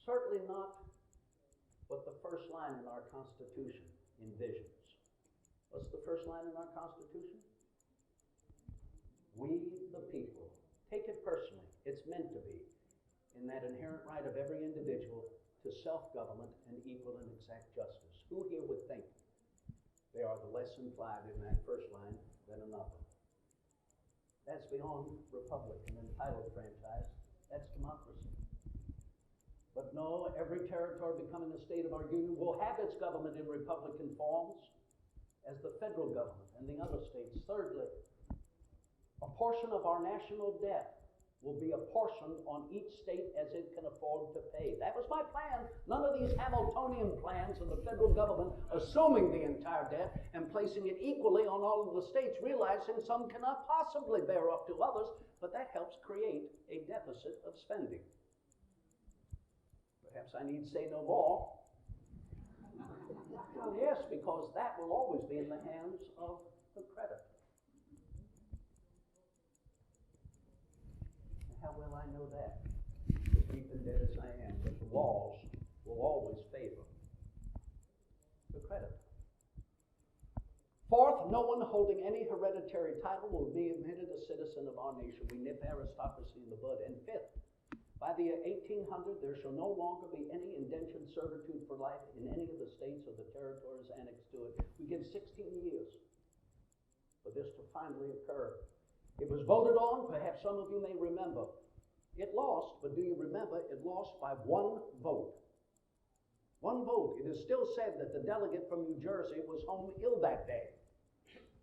Certainly not what the first line in our Constitution envisions. What's the first line in our Constitution? We the people. Take it personally. It's meant to be, in that inherent right of every individual to self-government and equal and exact justice. Who here would think they are the less implied in that first line than another? That's beyond Republican entitled franchise. That's democracy. But no, every territory becoming a state of our Union will have its government in Republican forms as the federal government and the other states. Thirdly, a portion of our national debt will be apportioned on each state as it can afford to pay. That was my plan. None of these Hamiltonian plans of the federal government assuming the entire debt and placing it equally on all of the states, realizing some cannot possibly bear up to others, but that helps create a deficit of spending. Perhaps I need say no more. Well, yes, because that will always be in the hands of the creditor. And how will I know that? As deep in debt as I am, but the laws will always favor the creditor. Fourth, no one holding any hereditary title will be admitted a citizen of our nation. We nip aristocracy in the bud. And fifth, by the year 1800, there shall no longer be any indentured servitude for life in any of the states or the territories annexed to it. We give 16 years for this to finally occur. It was voted on, perhaps some of you may remember. It lost, but do you remember, it lost by 1 vote. 1 vote. It is still said that the delegate from New Jersey was home ill that day.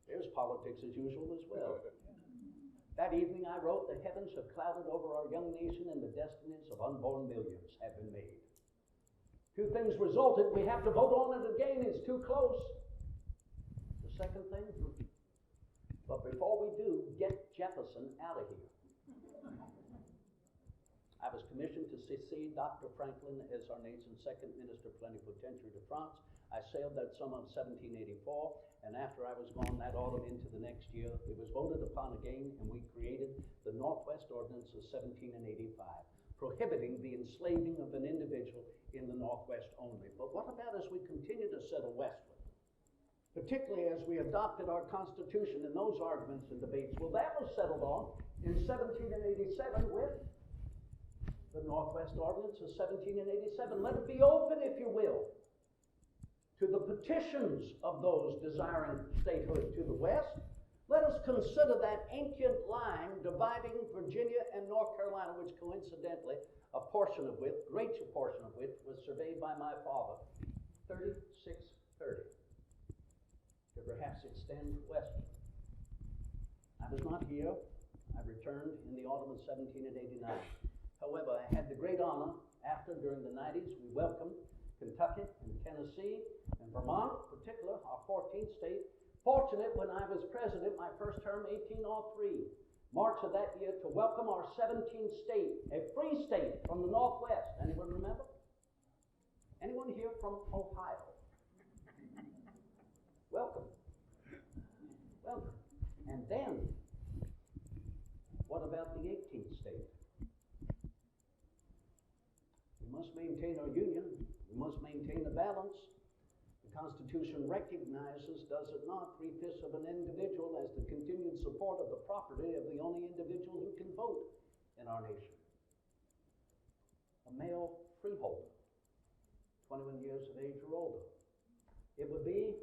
There's politics as usual as well. That evening I wrote, the heavens have clouded over our young nation and the destinies of unborn millions have been made. 2 things resulted. We have to vote on it again. It's too close. The second thing, but before we do, get Jefferson out of here. I was commissioned to succeed Dr. Franklin as our nation's second minister plenipotentiary to France. I sailed that summer of 1784, and after I was gone that autumn into the next year, it was voted upon again, and we created the Northwest Ordinance of 1785, prohibiting the enslaving of an individual in the Northwest only. But what about as we continue to settle westward? Particularly as we adopted our Constitution and those arguments and debates. Well, that was settled on in 1787 with the Northwest Ordinance of 1787. Let it be open, if you will, to the petitions of those desiring statehood to the west. Let us consider that ancient line dividing Virginia and North Carolina, which coincidentally, a portion of which, great portion of which, was surveyed by my father, 3630, to perhaps extend westward. I was not here. I returned in the autumn of 1789. However, I had the great honor, during the 90s, we welcomed Kentucky and Tennessee and Vermont, in particular, our 14th state. Fortunate when I was president, my first term, 1803, March of that year, to welcome our 17th state, a free state from the Northwest. Anyone remember? Anyone here from Ohio? Welcome. Welcome. And then, what about the 18th state? We must maintain our union. We must maintain the balance. The Constitution recognizes, does it not, 3/5 of an individual as the continued support of the property of the only individual who can vote in our nation. A male freeholder, 21 years of age or older. It would be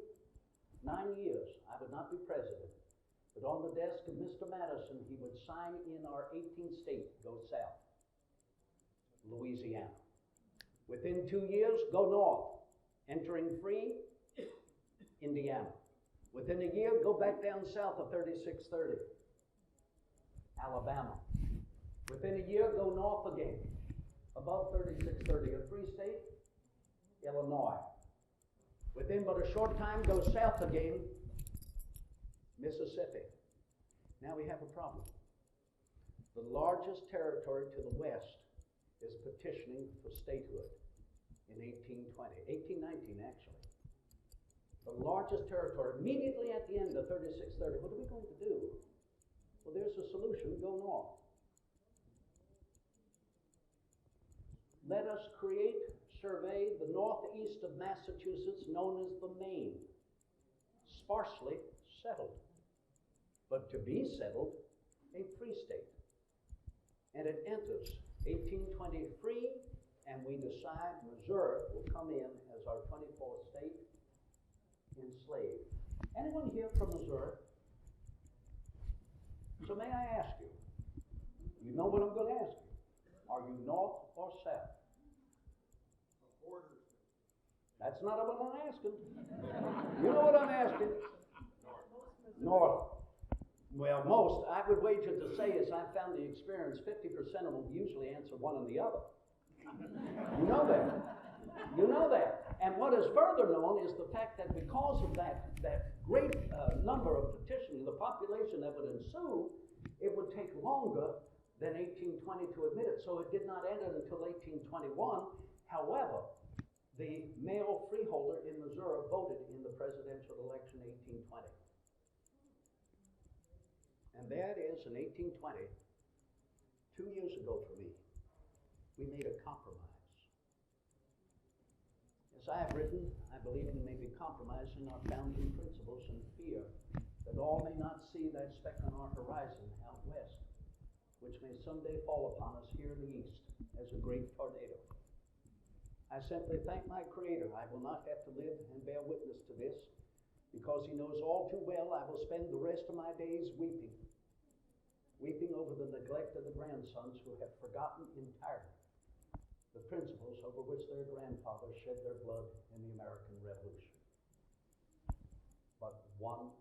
9 years. I would not be president. But on the desk of Mr. Madison, he would sign in our 18th state, go south, Louisiana. Within 2 years, go north, entering free, Indiana. Within a year, go back down south of 3630, Alabama. Within a year, go north again, above 3630, a free state, Illinois. Within but a short time, go south again, Mississippi. Now we have a problem. The largest territory to the west is petitioning for statehood in 1820, 1819 actually. The largest territory, immediately at the end of 3630. What are we going to do? Well, there's a solution. Go north. Let us survey the northeast of Massachusetts, known as the Main. Sparsely settled, but to be settled, a free state. And it enters 1823, and we decide Missouri will come in as our 24th state, enslaved. Anyone here from Missouri? So may I ask you, you know what I'm going to ask you. Are you north or south? That's not what I'm asking. You know what I'm asking? North. Well, most, I would wager to say, as I found the experience, 50% of them usually answer one and the other. You know that. You know that. And what is further known is the fact that because of that great number of petitioning, the population that would ensue, it would take longer than 1820 to admit it. So it did not end until 1821. However, the male freeholder in Missouri voted in the presidential election 1820. And that is in 1820, 2 years ago for me, we made a compromise. As I have written, I believe we may be compromising our founding principles in fear that all may not see that speck on our horizon out west, which may someday fall upon us here in the east as a great tornado. I simply thank my Creator. I will not have to live and bear witness to this, because He knows all too well I will spend the rest of my days weeping over the neglect of the grandsons who have forgotten entirely the principles over which their grandfathers shed their blood in the American Revolution. But one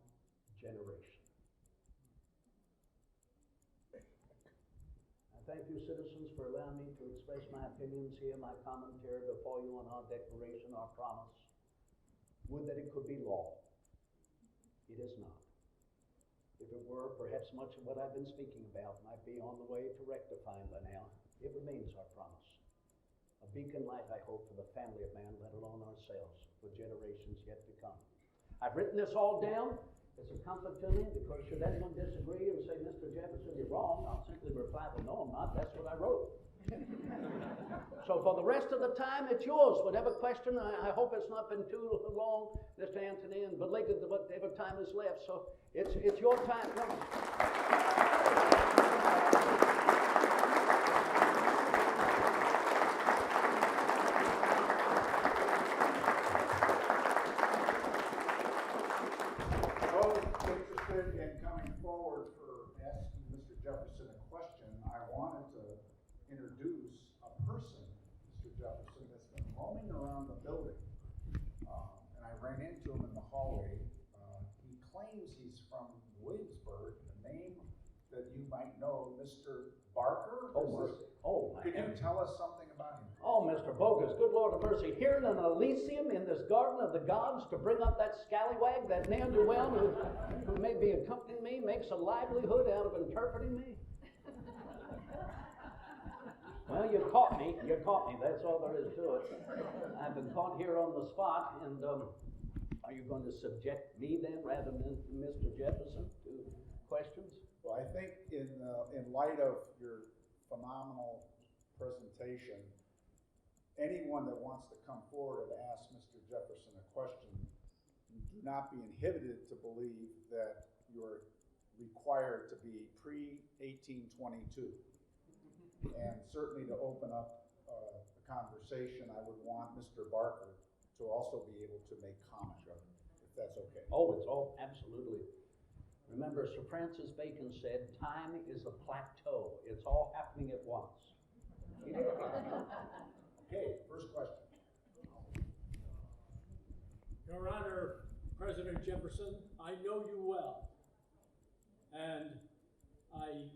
generation. I thank you, citizens, for allowing me to express my opinions here, my commentary before you on our declaration, our promise. Would that it could be law. It is not. If it were, perhaps much of what I've been speaking about might be on the way to rectifying by now. It remains our promise. A beacon light, I hope, for the family of man, let alone ourselves, for generations yet to come. I've written this all down. It's a comfort to me, because should anyone disagree and say, Mr. Jefferson, you're wrong, I'll simply reply, well, no, I'm not. That's what I wrote. So for the rest of the time, it's yours. Whatever question, I hope it's not been too long, Mr. Anthony, and belated whatever time is left. So it's your time. Come on. Those interested in coming forward for asking Mr. Jefferson a question, I wanted to introduce a person, Mr. Jefferson, that's been roaming around the building. And I ran into him in the hallway. He claims he's from Williamsburg, a name that you might know, Mr. Barker. Oh, mercy. Oh, my Could you heavens. tell us something about him? Oh, Mr. Bogus, good Lord of mercy. Here in an Elysium in this garden of the gods to bring up that scallywag, that ne'er-do-well who may be accompanying me, makes a livelihood out of interpreting me. Well, you caught me. You caught me. That's all there is to it. I've been caught here on the spot, and are you going to subject me then, rather than Mr. Jefferson, to questions? Well, I think in light of your phenomenal presentation, anyone that wants to come forward and ask Mr. Jefferson a question, do not be inhibited to believe that you're required to be pre-1822. And certainly to open up a conversation, I would want Mr. Barker to also be able to make comment, if that's okay. Oh, it's all absolutely. Remember, Sir Francis Bacon said, time is a plateau. It's all happening at once. Okay, first question. Your Honor, President Jefferson, I know you well, and I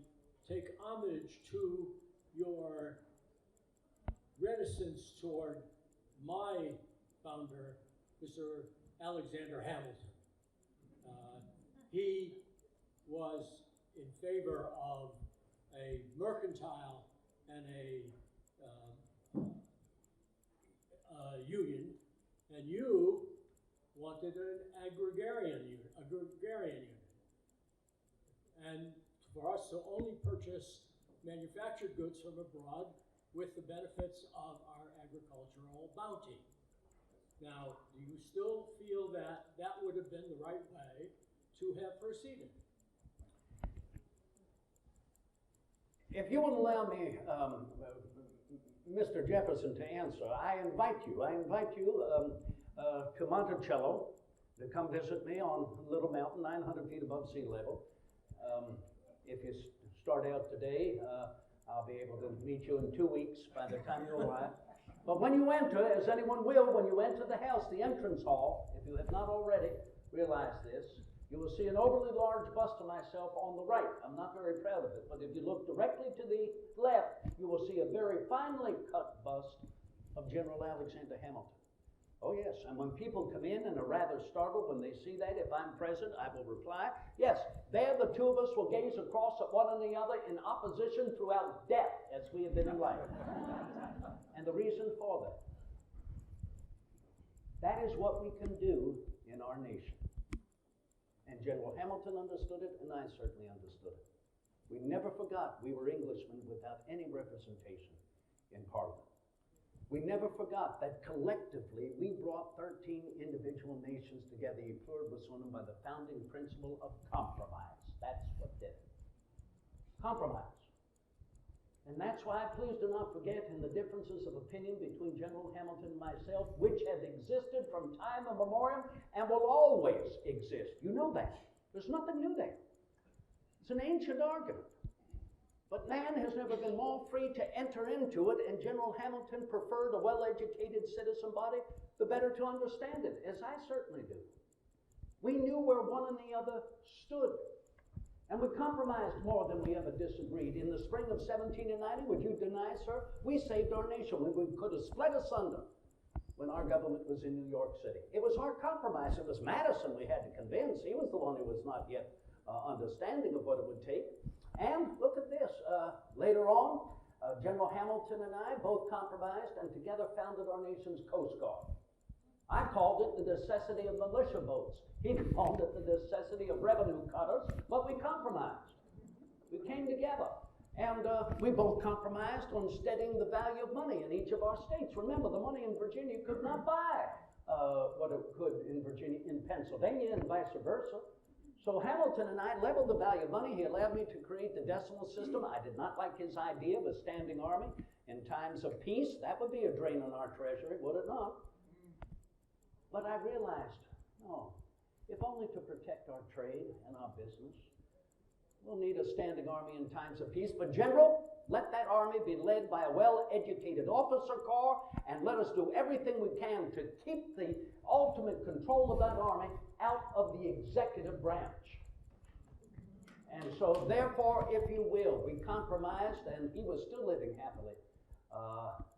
take homage to your reticence toward my founder, Mr. Alexander Hamilton. He was in favor of a mercantile and a union, and you wanted an agrarian union. And for us to only purchase manufactured goods from abroad with the benefits of our agricultural bounty. Now, do you still feel that that would have been the right way to have proceeded? If you would allow me, Mr. Jefferson, to answer, I invite you to Monticello to come visit me on Little Mountain, 900 feet above sea level. If you start out today, I'll be able to meet you in 2 weeks by the time you arrive. But when you enter, as anyone will, when you enter the house, the entrance hall, if you have not already realized this, you will see an overly large bust of myself on the right. I'm not very proud of it, but if you look directly to the left, you will see a very finely cut bust of General Alexander Hamilton. Oh yes, and when people come in and are rather startled when they see that, if I'm present, I will reply, yes, there the two of us will gaze across at one and the other in opposition throughout death as we have been in life. And the reason for that is what we can do in our nation. And General Hamilton understood it, and I certainly understood it. We never forgot we were Englishmen without any representation in Parliament. We never forgot that collectively we brought 13 individual nations together, pluribus unum, by the founding principle of compromise. That's what did it. Compromise. And that's why, please do not forget, in the differences of opinion between General Hamilton and myself, which have existed from time immemorial and will always exist. You know that. There's nothing new there. It's an ancient argument. But man has never been more free to enter into it, and General Hamilton preferred a well-educated citizen body the better to understand it, as I certainly do. We knew where one and the other stood. And we compromised more than we ever disagreed. In the spring of 1790, would you deny, sir, we saved our nation. We could have split asunder when our government was in New York City. It was our compromise. It was Madison we had to convince. He was the one who was not yet understanding of what it would take. And look at this. Later on, General Hamilton and I both compromised and together founded our nation's Coast Guard. I called it the necessity of militia boats. He called it the necessity of revenue cutters, but we compromised. We came together. And we both compromised on steadying the value of money in each of our states. Remember, the money in Virginia could not buy what it could in Pennsylvania, and vice versa. So Hamilton and I leveled the value of money. He allowed me to create the decimal system. I did not like his idea of a standing army in times of peace. That would be a drain on our treasury, would it not? But I realized, no, if only to protect our trade and our business. We'll need a standing army in times of peace. But General, let that army be led by a well-educated officer corps, and let us do everything we can to keep the ultimate control of that army out of the executive branch. And so, therefore, if you will, we compromised, and he was still living happily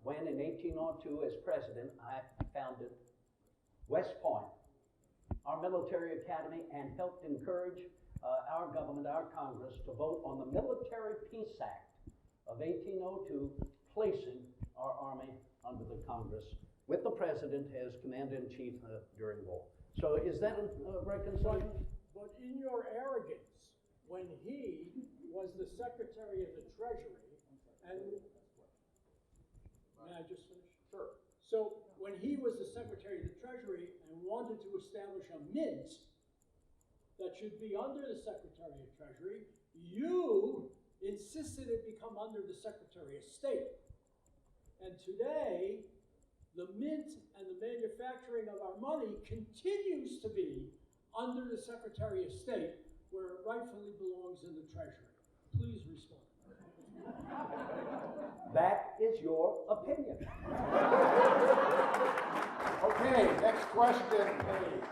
when, in 1802, as president, I founded West Point, our military academy, and helped encourage our government, our Congress, to vote on the Military Peace Act of 1802, placing our army under the Congress with the president as commander-in-chief during war. So is that a reconciliation? But in your arrogance, when he was the Secretary of the Treasury, and may I just finish? Sure. So when he was the Secretary of the Treasury and wanted to establish a mint that should be under the Secretary of Treasury, you insisted it become under the Secretary of State. And today, the mint and the manufacturing of our money continues to be under the Secretary of State, where it rightfully belongs in the Treasury. Please respond. That is your opinion. Okay, next question, please.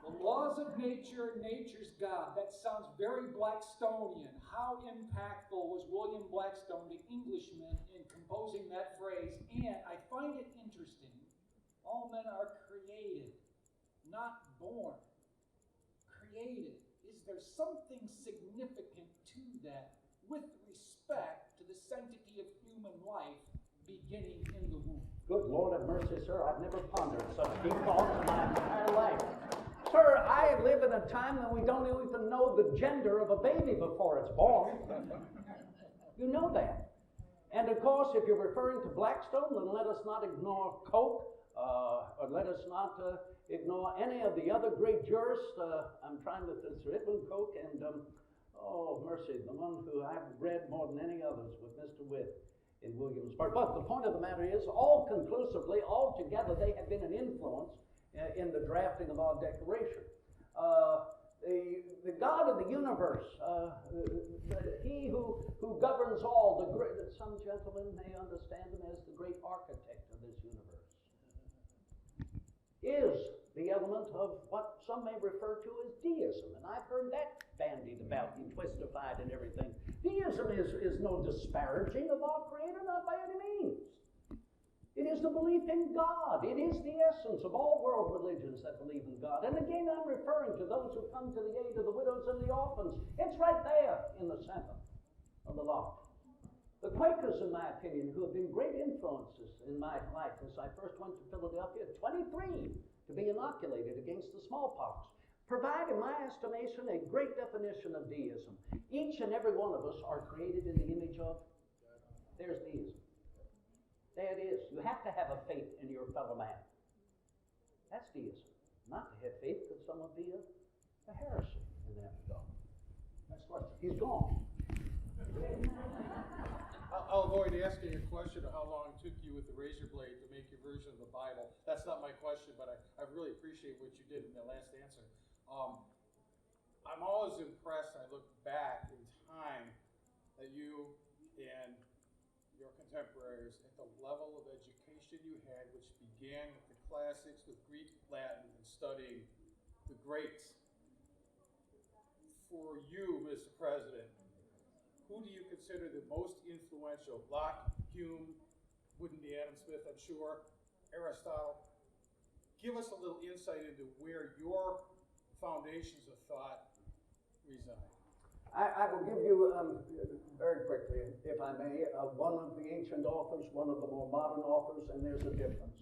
The laws of nature, nature's God. That sounds very Blackstonian. How impactful was William Blackstone, the Englishman, in composing that phrase? And I find it interesting. All men are created, not born. Created. Is there something significant to that with respect to the sanctity of human life beginning in the womb? Good Lord have mercy, sir. I've never pondered such deep thoughts in my entire life. Sir, I live in a time when we don't even know the gender of a baby before it's born. You know that. And of course, if you're referring to Blackstone, then let us not ignore Coke, or let us not ignore any of the other great jurists. I'm trying to, it's Edwin Coke and, oh mercy, the one who I've read more than any others with Mr. Witt in Williamsburg. But the point of the matter is, all conclusively, all together, they have been an influence in the drafting of our Declaration. The God of the universe, he who governs all, some gentlemen may understand him as the great architect of this universe, is the element of what some may refer to as deism. And I've heard that bandied about and twistified and everything. Deism is no disparaging of our Creator, not by any means. It is the belief in God. It is the essence of all world religions that believe in God. And again, I'm referring to those who come to the aid of the widows and the orphans. It's right there in the center of the law. The Quakers, in my opinion, who have been great influences in my life since I first went to Philadelphia at 23 to be inoculated against the smallpox, provide, in my estimation, a great definition of deism. Each and every one of us are created in the image of, there's deism. There it is. You have to have a faith in your fellow man. That's deism. Not to have faith could somewhat be a heresy in that regard. Next question. He's gone. I'll avoid asking a question of how long it took you with the razor blade to make your version of the Bible. That's not my question, but I really appreciate what you did in the last answer. I'm always impressed, I look back in time, that you and your contemporaries at the level of education you had, which began with the classics, with Greek, Latin, and studying the greats. For you, Mr. President, who do you consider the most influential? Locke, Hume, wouldn't be Adam Smith, I'm sure, Aristotle. Give us a little insight into where your foundations of thought reside. I will give you very quickly, if I may, one of the ancient authors, one of the more modern authors, and there's a difference.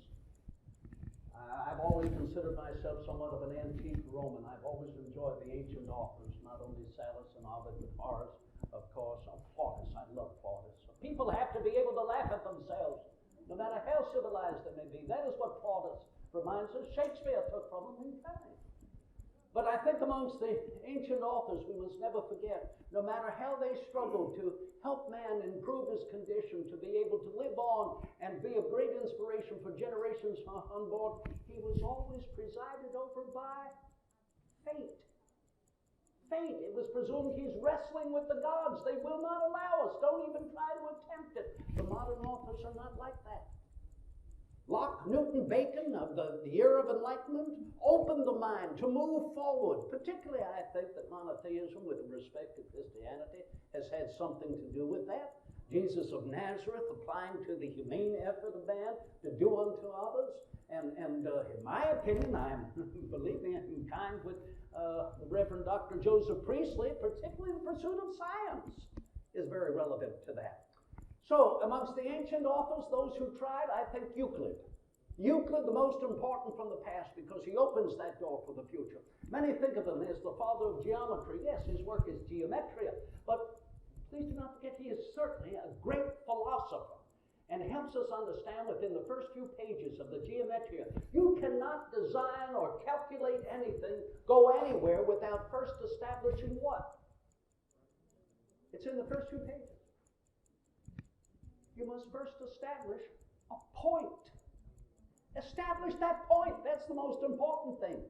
I've always considered myself somewhat of an antique Roman. I've always enjoyed the ancient authors, not only Sallust and Ovid, but Horace, of course, Plautus. I love Plautus. People have to be able to laugh at themselves, no matter how civilized they may be. That is what Plautus reminds us. Shakespeare took from him in time. But I think amongst the ancient authors, we must never forget, no matter how they struggled to help man improve his condition, to be able to live on and be a great inspiration for generations on board, he was always presided over by fate. Fate. It was presumed he's wrestling with the gods. They will not allow us. Don't even try to attempt it. The modern authors are not like that. Locke, Newton, Bacon of the era of enlightenment opened the mind to move forward. Particularly, I think that monotheism, with respect to Christianity, has had something to do with that. Jesus of Nazareth applying to the humane effort of man to do unto others. And in my opinion, I'm, believe me, I'm kind with the Reverend Dr. Joseph Priestley, particularly the pursuit of science is very relevant to that. So, amongst the ancient authors, those who tried, I think Euclid. Euclid, the most important from the past, because he opens that door for the future. Many think of him as the father of geometry. Yes, his work is Geometria, but please do not forget he is certainly a great philosopher and helps us understand within the first few pages of the Geometria. You cannot design or calculate anything, go anywhere, without first establishing what? It's in the first few pages. You must first establish a point. Establish that point. That's the most important thing.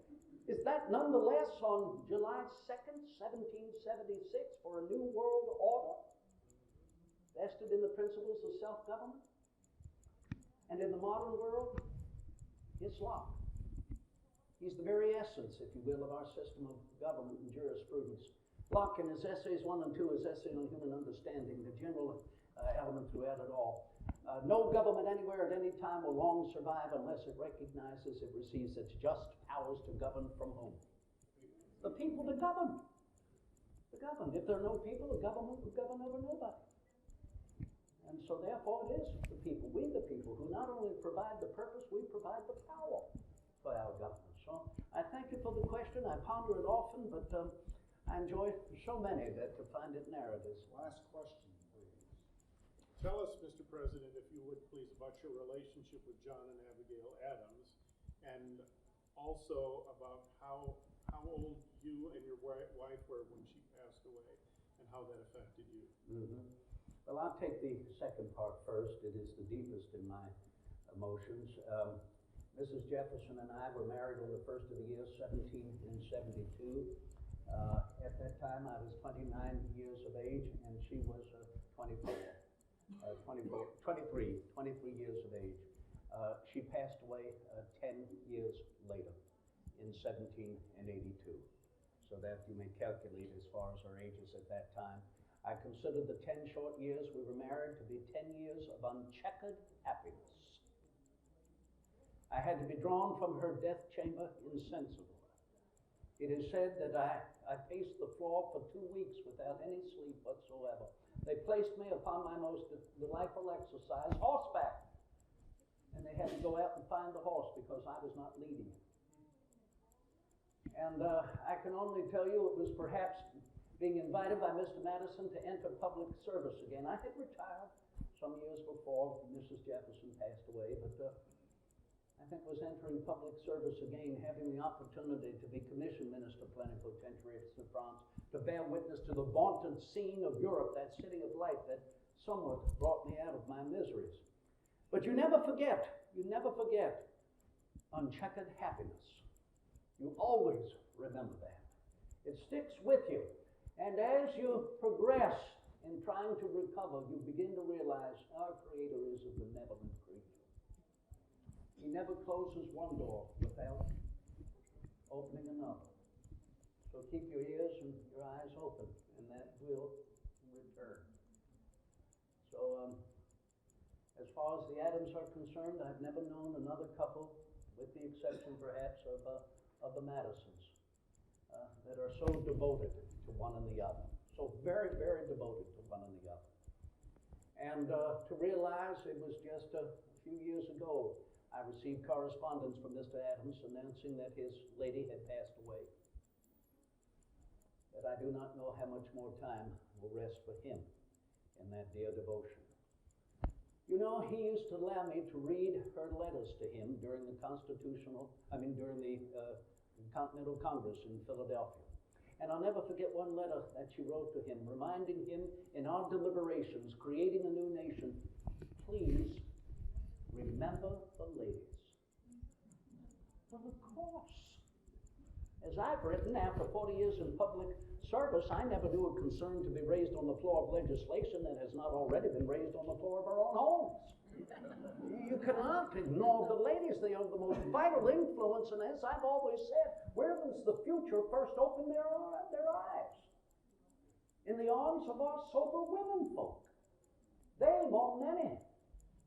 Is that nonetheless on July 2nd, 1776, for a new world order, vested in the principles of self-government? And in the modern world, it's Locke. He's the very essence, if you will, of our system of government and jurisprudence. Locke, in his essays 1 and 2, his essay on human understanding, the general element throughout it all. No government anywhere at any time will long survive unless it recognizes it receives its just powers to govern from whom? The people to govern. To govern. If there are no people, the government will govern over nobody. And so therefore it is the people, we the people, who not only provide the purpose, we provide the power for our government. So I thank you for the question. I ponder it often, but I enjoy so many that to find it narratives. Last question, please. Tell us, Mr. President, if you would please, about your relationship with John and Abigail Adams, and also about how old you and your wife were when she passed away, and how that affected you. Mm-hmm. Well, I'll take the second part first. It is the deepest in my emotions. Mrs. Jefferson and I were married on the first of the year, 1772. At that time, I was 29 years of age, and she was 23 years of age. She passed away 10 years later, in 1782. So that you may calculate as far as our ages at that time. I consider the 10 short years we were married to be 10 years of uncheckered happiness. I had to be drawn from her death chamber insensible. It is said that I paced the floor for 2 weeks without any sleep whatsoever. They placed me upon my most delightful exercise, horseback. And they had to go out and find the horse because I was not leading. And I can only tell you it was perhaps being invited by Mr. Madison to enter public service again. I had retired some years before Mrs. Jefferson passed away, but I think was entering public service again, having the opportunity to be commissioned minister plenipotentiary to France, to bear witness to the vaunted scene of Europe, that city of light that somewhat brought me out of my miseries. But you never forget uncheckered happiness. You always remember that. It sticks with you. And as you progress in trying to recover, you begin to realize our Creator is a benevolent creature. He never closes one door without opening another. So keep your ears and your eyes open, and that will return. So as far as the Adams are concerned, I've never known another couple, with the exception perhaps of the Madisons, that are so devoted to one and the other. So very, very devoted to one and the other. And to realize it was just a few years ago, I received correspondence from Mr. Adams announcing that his lady had passed away. That I do not know how much more time will rest for him in that dear devotion. You know, he used to allow me to read her letters to him during the Continental Congress in Philadelphia. And I'll never forget one letter that she wrote to him, reminding him in our deliberations, creating a new nation, please remember the ladies. Well, of course. As I've written, after 40 years in public service, I never knew a concern to be raised on the floor of legislation that has not already been raised on the floor of our own homes. You cannot ignore the ladies. They are the most vital influence, and as I've always said, where does the future first open their eyes? In the arms of our sober women folk. They, more than any,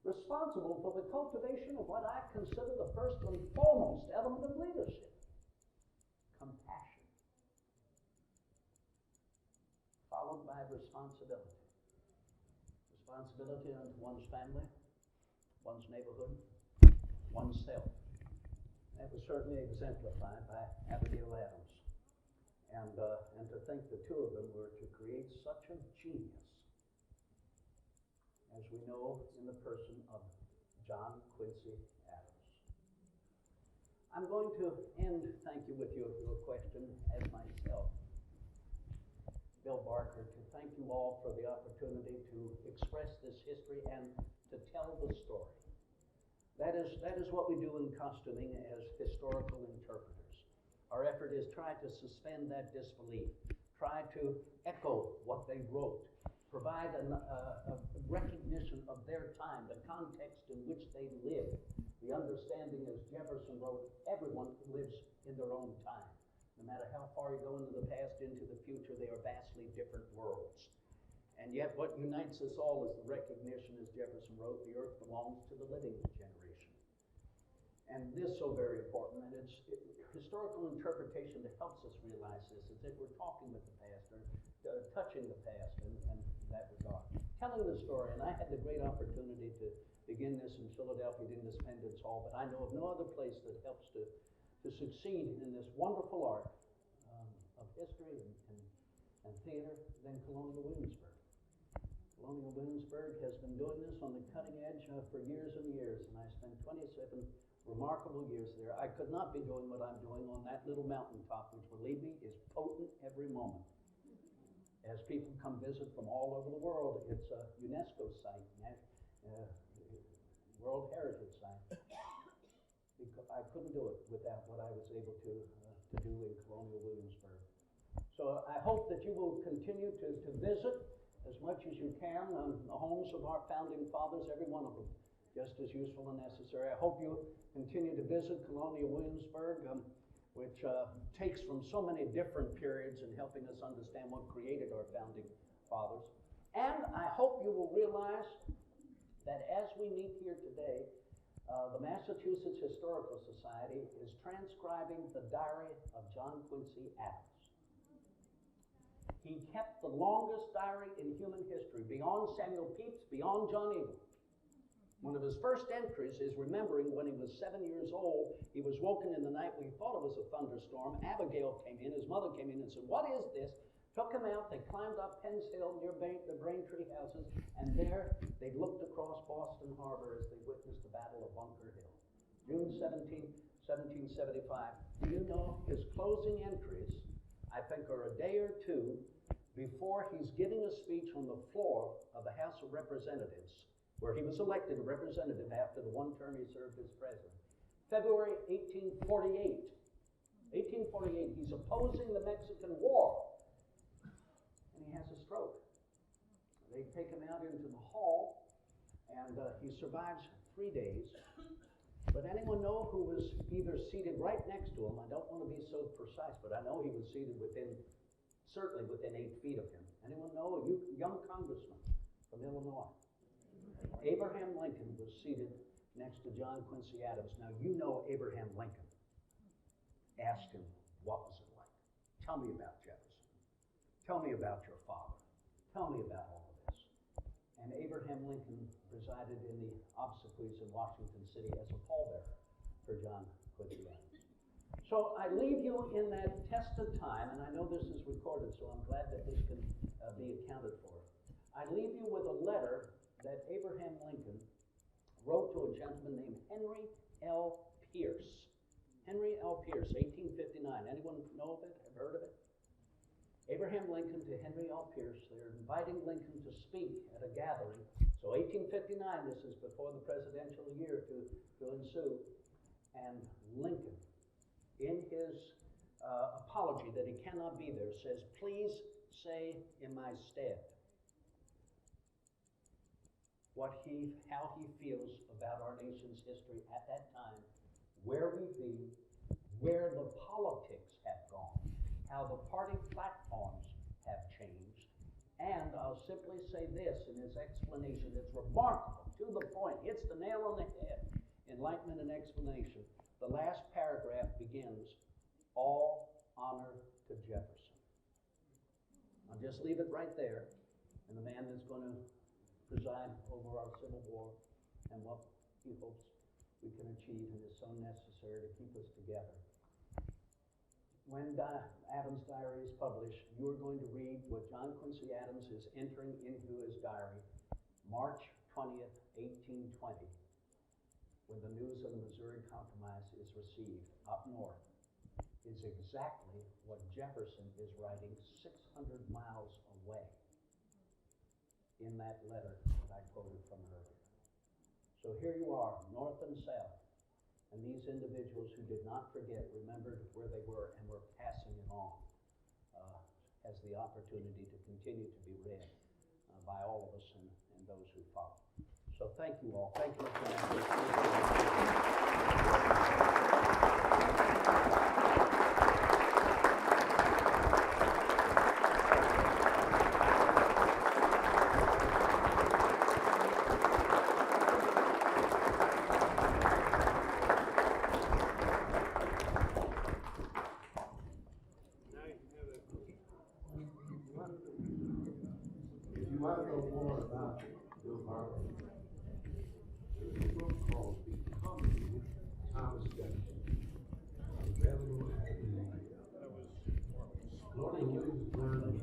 responsible for the cultivation of what I consider the first and foremost element of leadership: compassion, followed by responsibility. Responsibility unto one's family, one's neighborhood, oneself. That was certainly exemplified by Abigail Adams. And to think the two of them were to create such a genius, as we know in the person of John Quincy Adams. I'm going to end, thank you, with your question as myself, Bill Barker, to thank you all for the opportunity to express this history and to tell the story. That is what we do in costuming as historical interpreters. Our effort is try to suspend that disbelief, try to echo what they wrote, provide a recognition of their time, the context in which they lived, the understanding, as Jefferson wrote, everyone lives in their own time. No matter how far you go into the past, into the future, they are vastly different worlds. And yet what unites us all is the recognition, as Jefferson wrote, the earth belongs to the living generation. And this is so very important, and it's historical interpretation that helps us realize this, is that we're talking with the past, or touching the past in that regard. Telling the story, and I had the great opportunity to begin this in Philadelphia at Independence Hall, but I know of no other place that helps to succeed in this wonderful art of history and theater than Colonial Williamsburg. Colonial Williamsburg has been doing this on the cutting edge for years and years, and I spent 27 remarkable years there. I could not be doing what I'm doing on that little mountaintop, which, believe me, is potent every moment. As people come visit from all over the world, it's a UNESCO site, World Heritage Site. I couldn't do it without what I was able to do in Colonial Williamsburg. So I hope that you will continue to visit as much as you can the homes of our founding fathers, every one of them, just as useful and necessary. I hope you continue to visit Colonial Williamsburg, which takes from so many different periods in helping us understand what created our founding fathers. And I hope you will realize that as we meet here today, the Massachusetts Historical Society is transcribing the diary of John Quincy Adams. He kept the longest diary in human history, beyond Samuel Pepys, beyond John Eagle. One of his first entries is remembering when he was 7 years old, he was woken in the night, we thought it was a thunderstorm. Abigail came in, his mother came in and said, "What is this?" Took him out, they climbed up Penn's Hill near the Braintree houses, and there they looked across Boston Harbor as they witnessed the Battle of Bunker Hill. June 17, 1775. Do you know his closing entries, I think, are a day or two before he's giving a speech on the floor of the House of Representatives, where he was elected a representative after the one term he served as president. February 1848. 1848, he's opposing the Mexican War. And he has a stroke. They take him out into the hall, and he survives 3 days. But anyone know who was either seated right next to him? I don't want to be so precise, but I know he was seated certainly within 8 feet of him. Anyone know? A young congressman from Illinois. Abraham Lincoln was seated next to John Quincy Adams. Now, you know Abraham Lincoln. Ask him, what was it like? Tell me about Jefferson. Tell me about your father. Tell me about all of this. And Abraham Lincoln resided in the obsequies in Washington City as a pallbearer for John Quincy Adams. So I leave you in that tested time, and I know this is recorded, so I'm glad that this can be accounted for. I leave you with a letter that Abraham Lincoln wrote to a gentleman named Henry L. Pierce. Henry L. Pierce, 1859. Anyone know of it? Have heard of it? Abraham Lincoln to Henry L. Pierce. They're inviting Lincoln to speak at a gathering. So 1859, this is before the presidential year to ensue. And Lincoln, in his apology that he cannot be there, says, "Please say in my stead how he feels about our nation's history at that time, where we've been, where the politics have gone, how the party platforms have changed." And I'll simply say this in his explanation, it's remarkable, to the point, hits the nail on the head, enlightenment and explanation. The last paragraph begins, "All honor to Jefferson." I'll just leave it right there, and the man that's going to preside over our Civil War and what he hopes we can achieve and is so necessary to keep us together. When Adams' diary is published, you're going to read what John Quincy Adams is entering into his diary, March 20th, 1820, when the news of the Missouri Compromise is received up north, is exactly what Jefferson is writing 600 miles away in that letter that I quoted from earlier. So here you are, north and south, and these individuals who did not forget remembered where they were and were passing it on as the opportunity to continue to be read by all of us and those who follow. So thank you all. Thank you for more about Bill Harvey. There was a book called Becoming Thomas Jefferson. Available at the Morning News Learning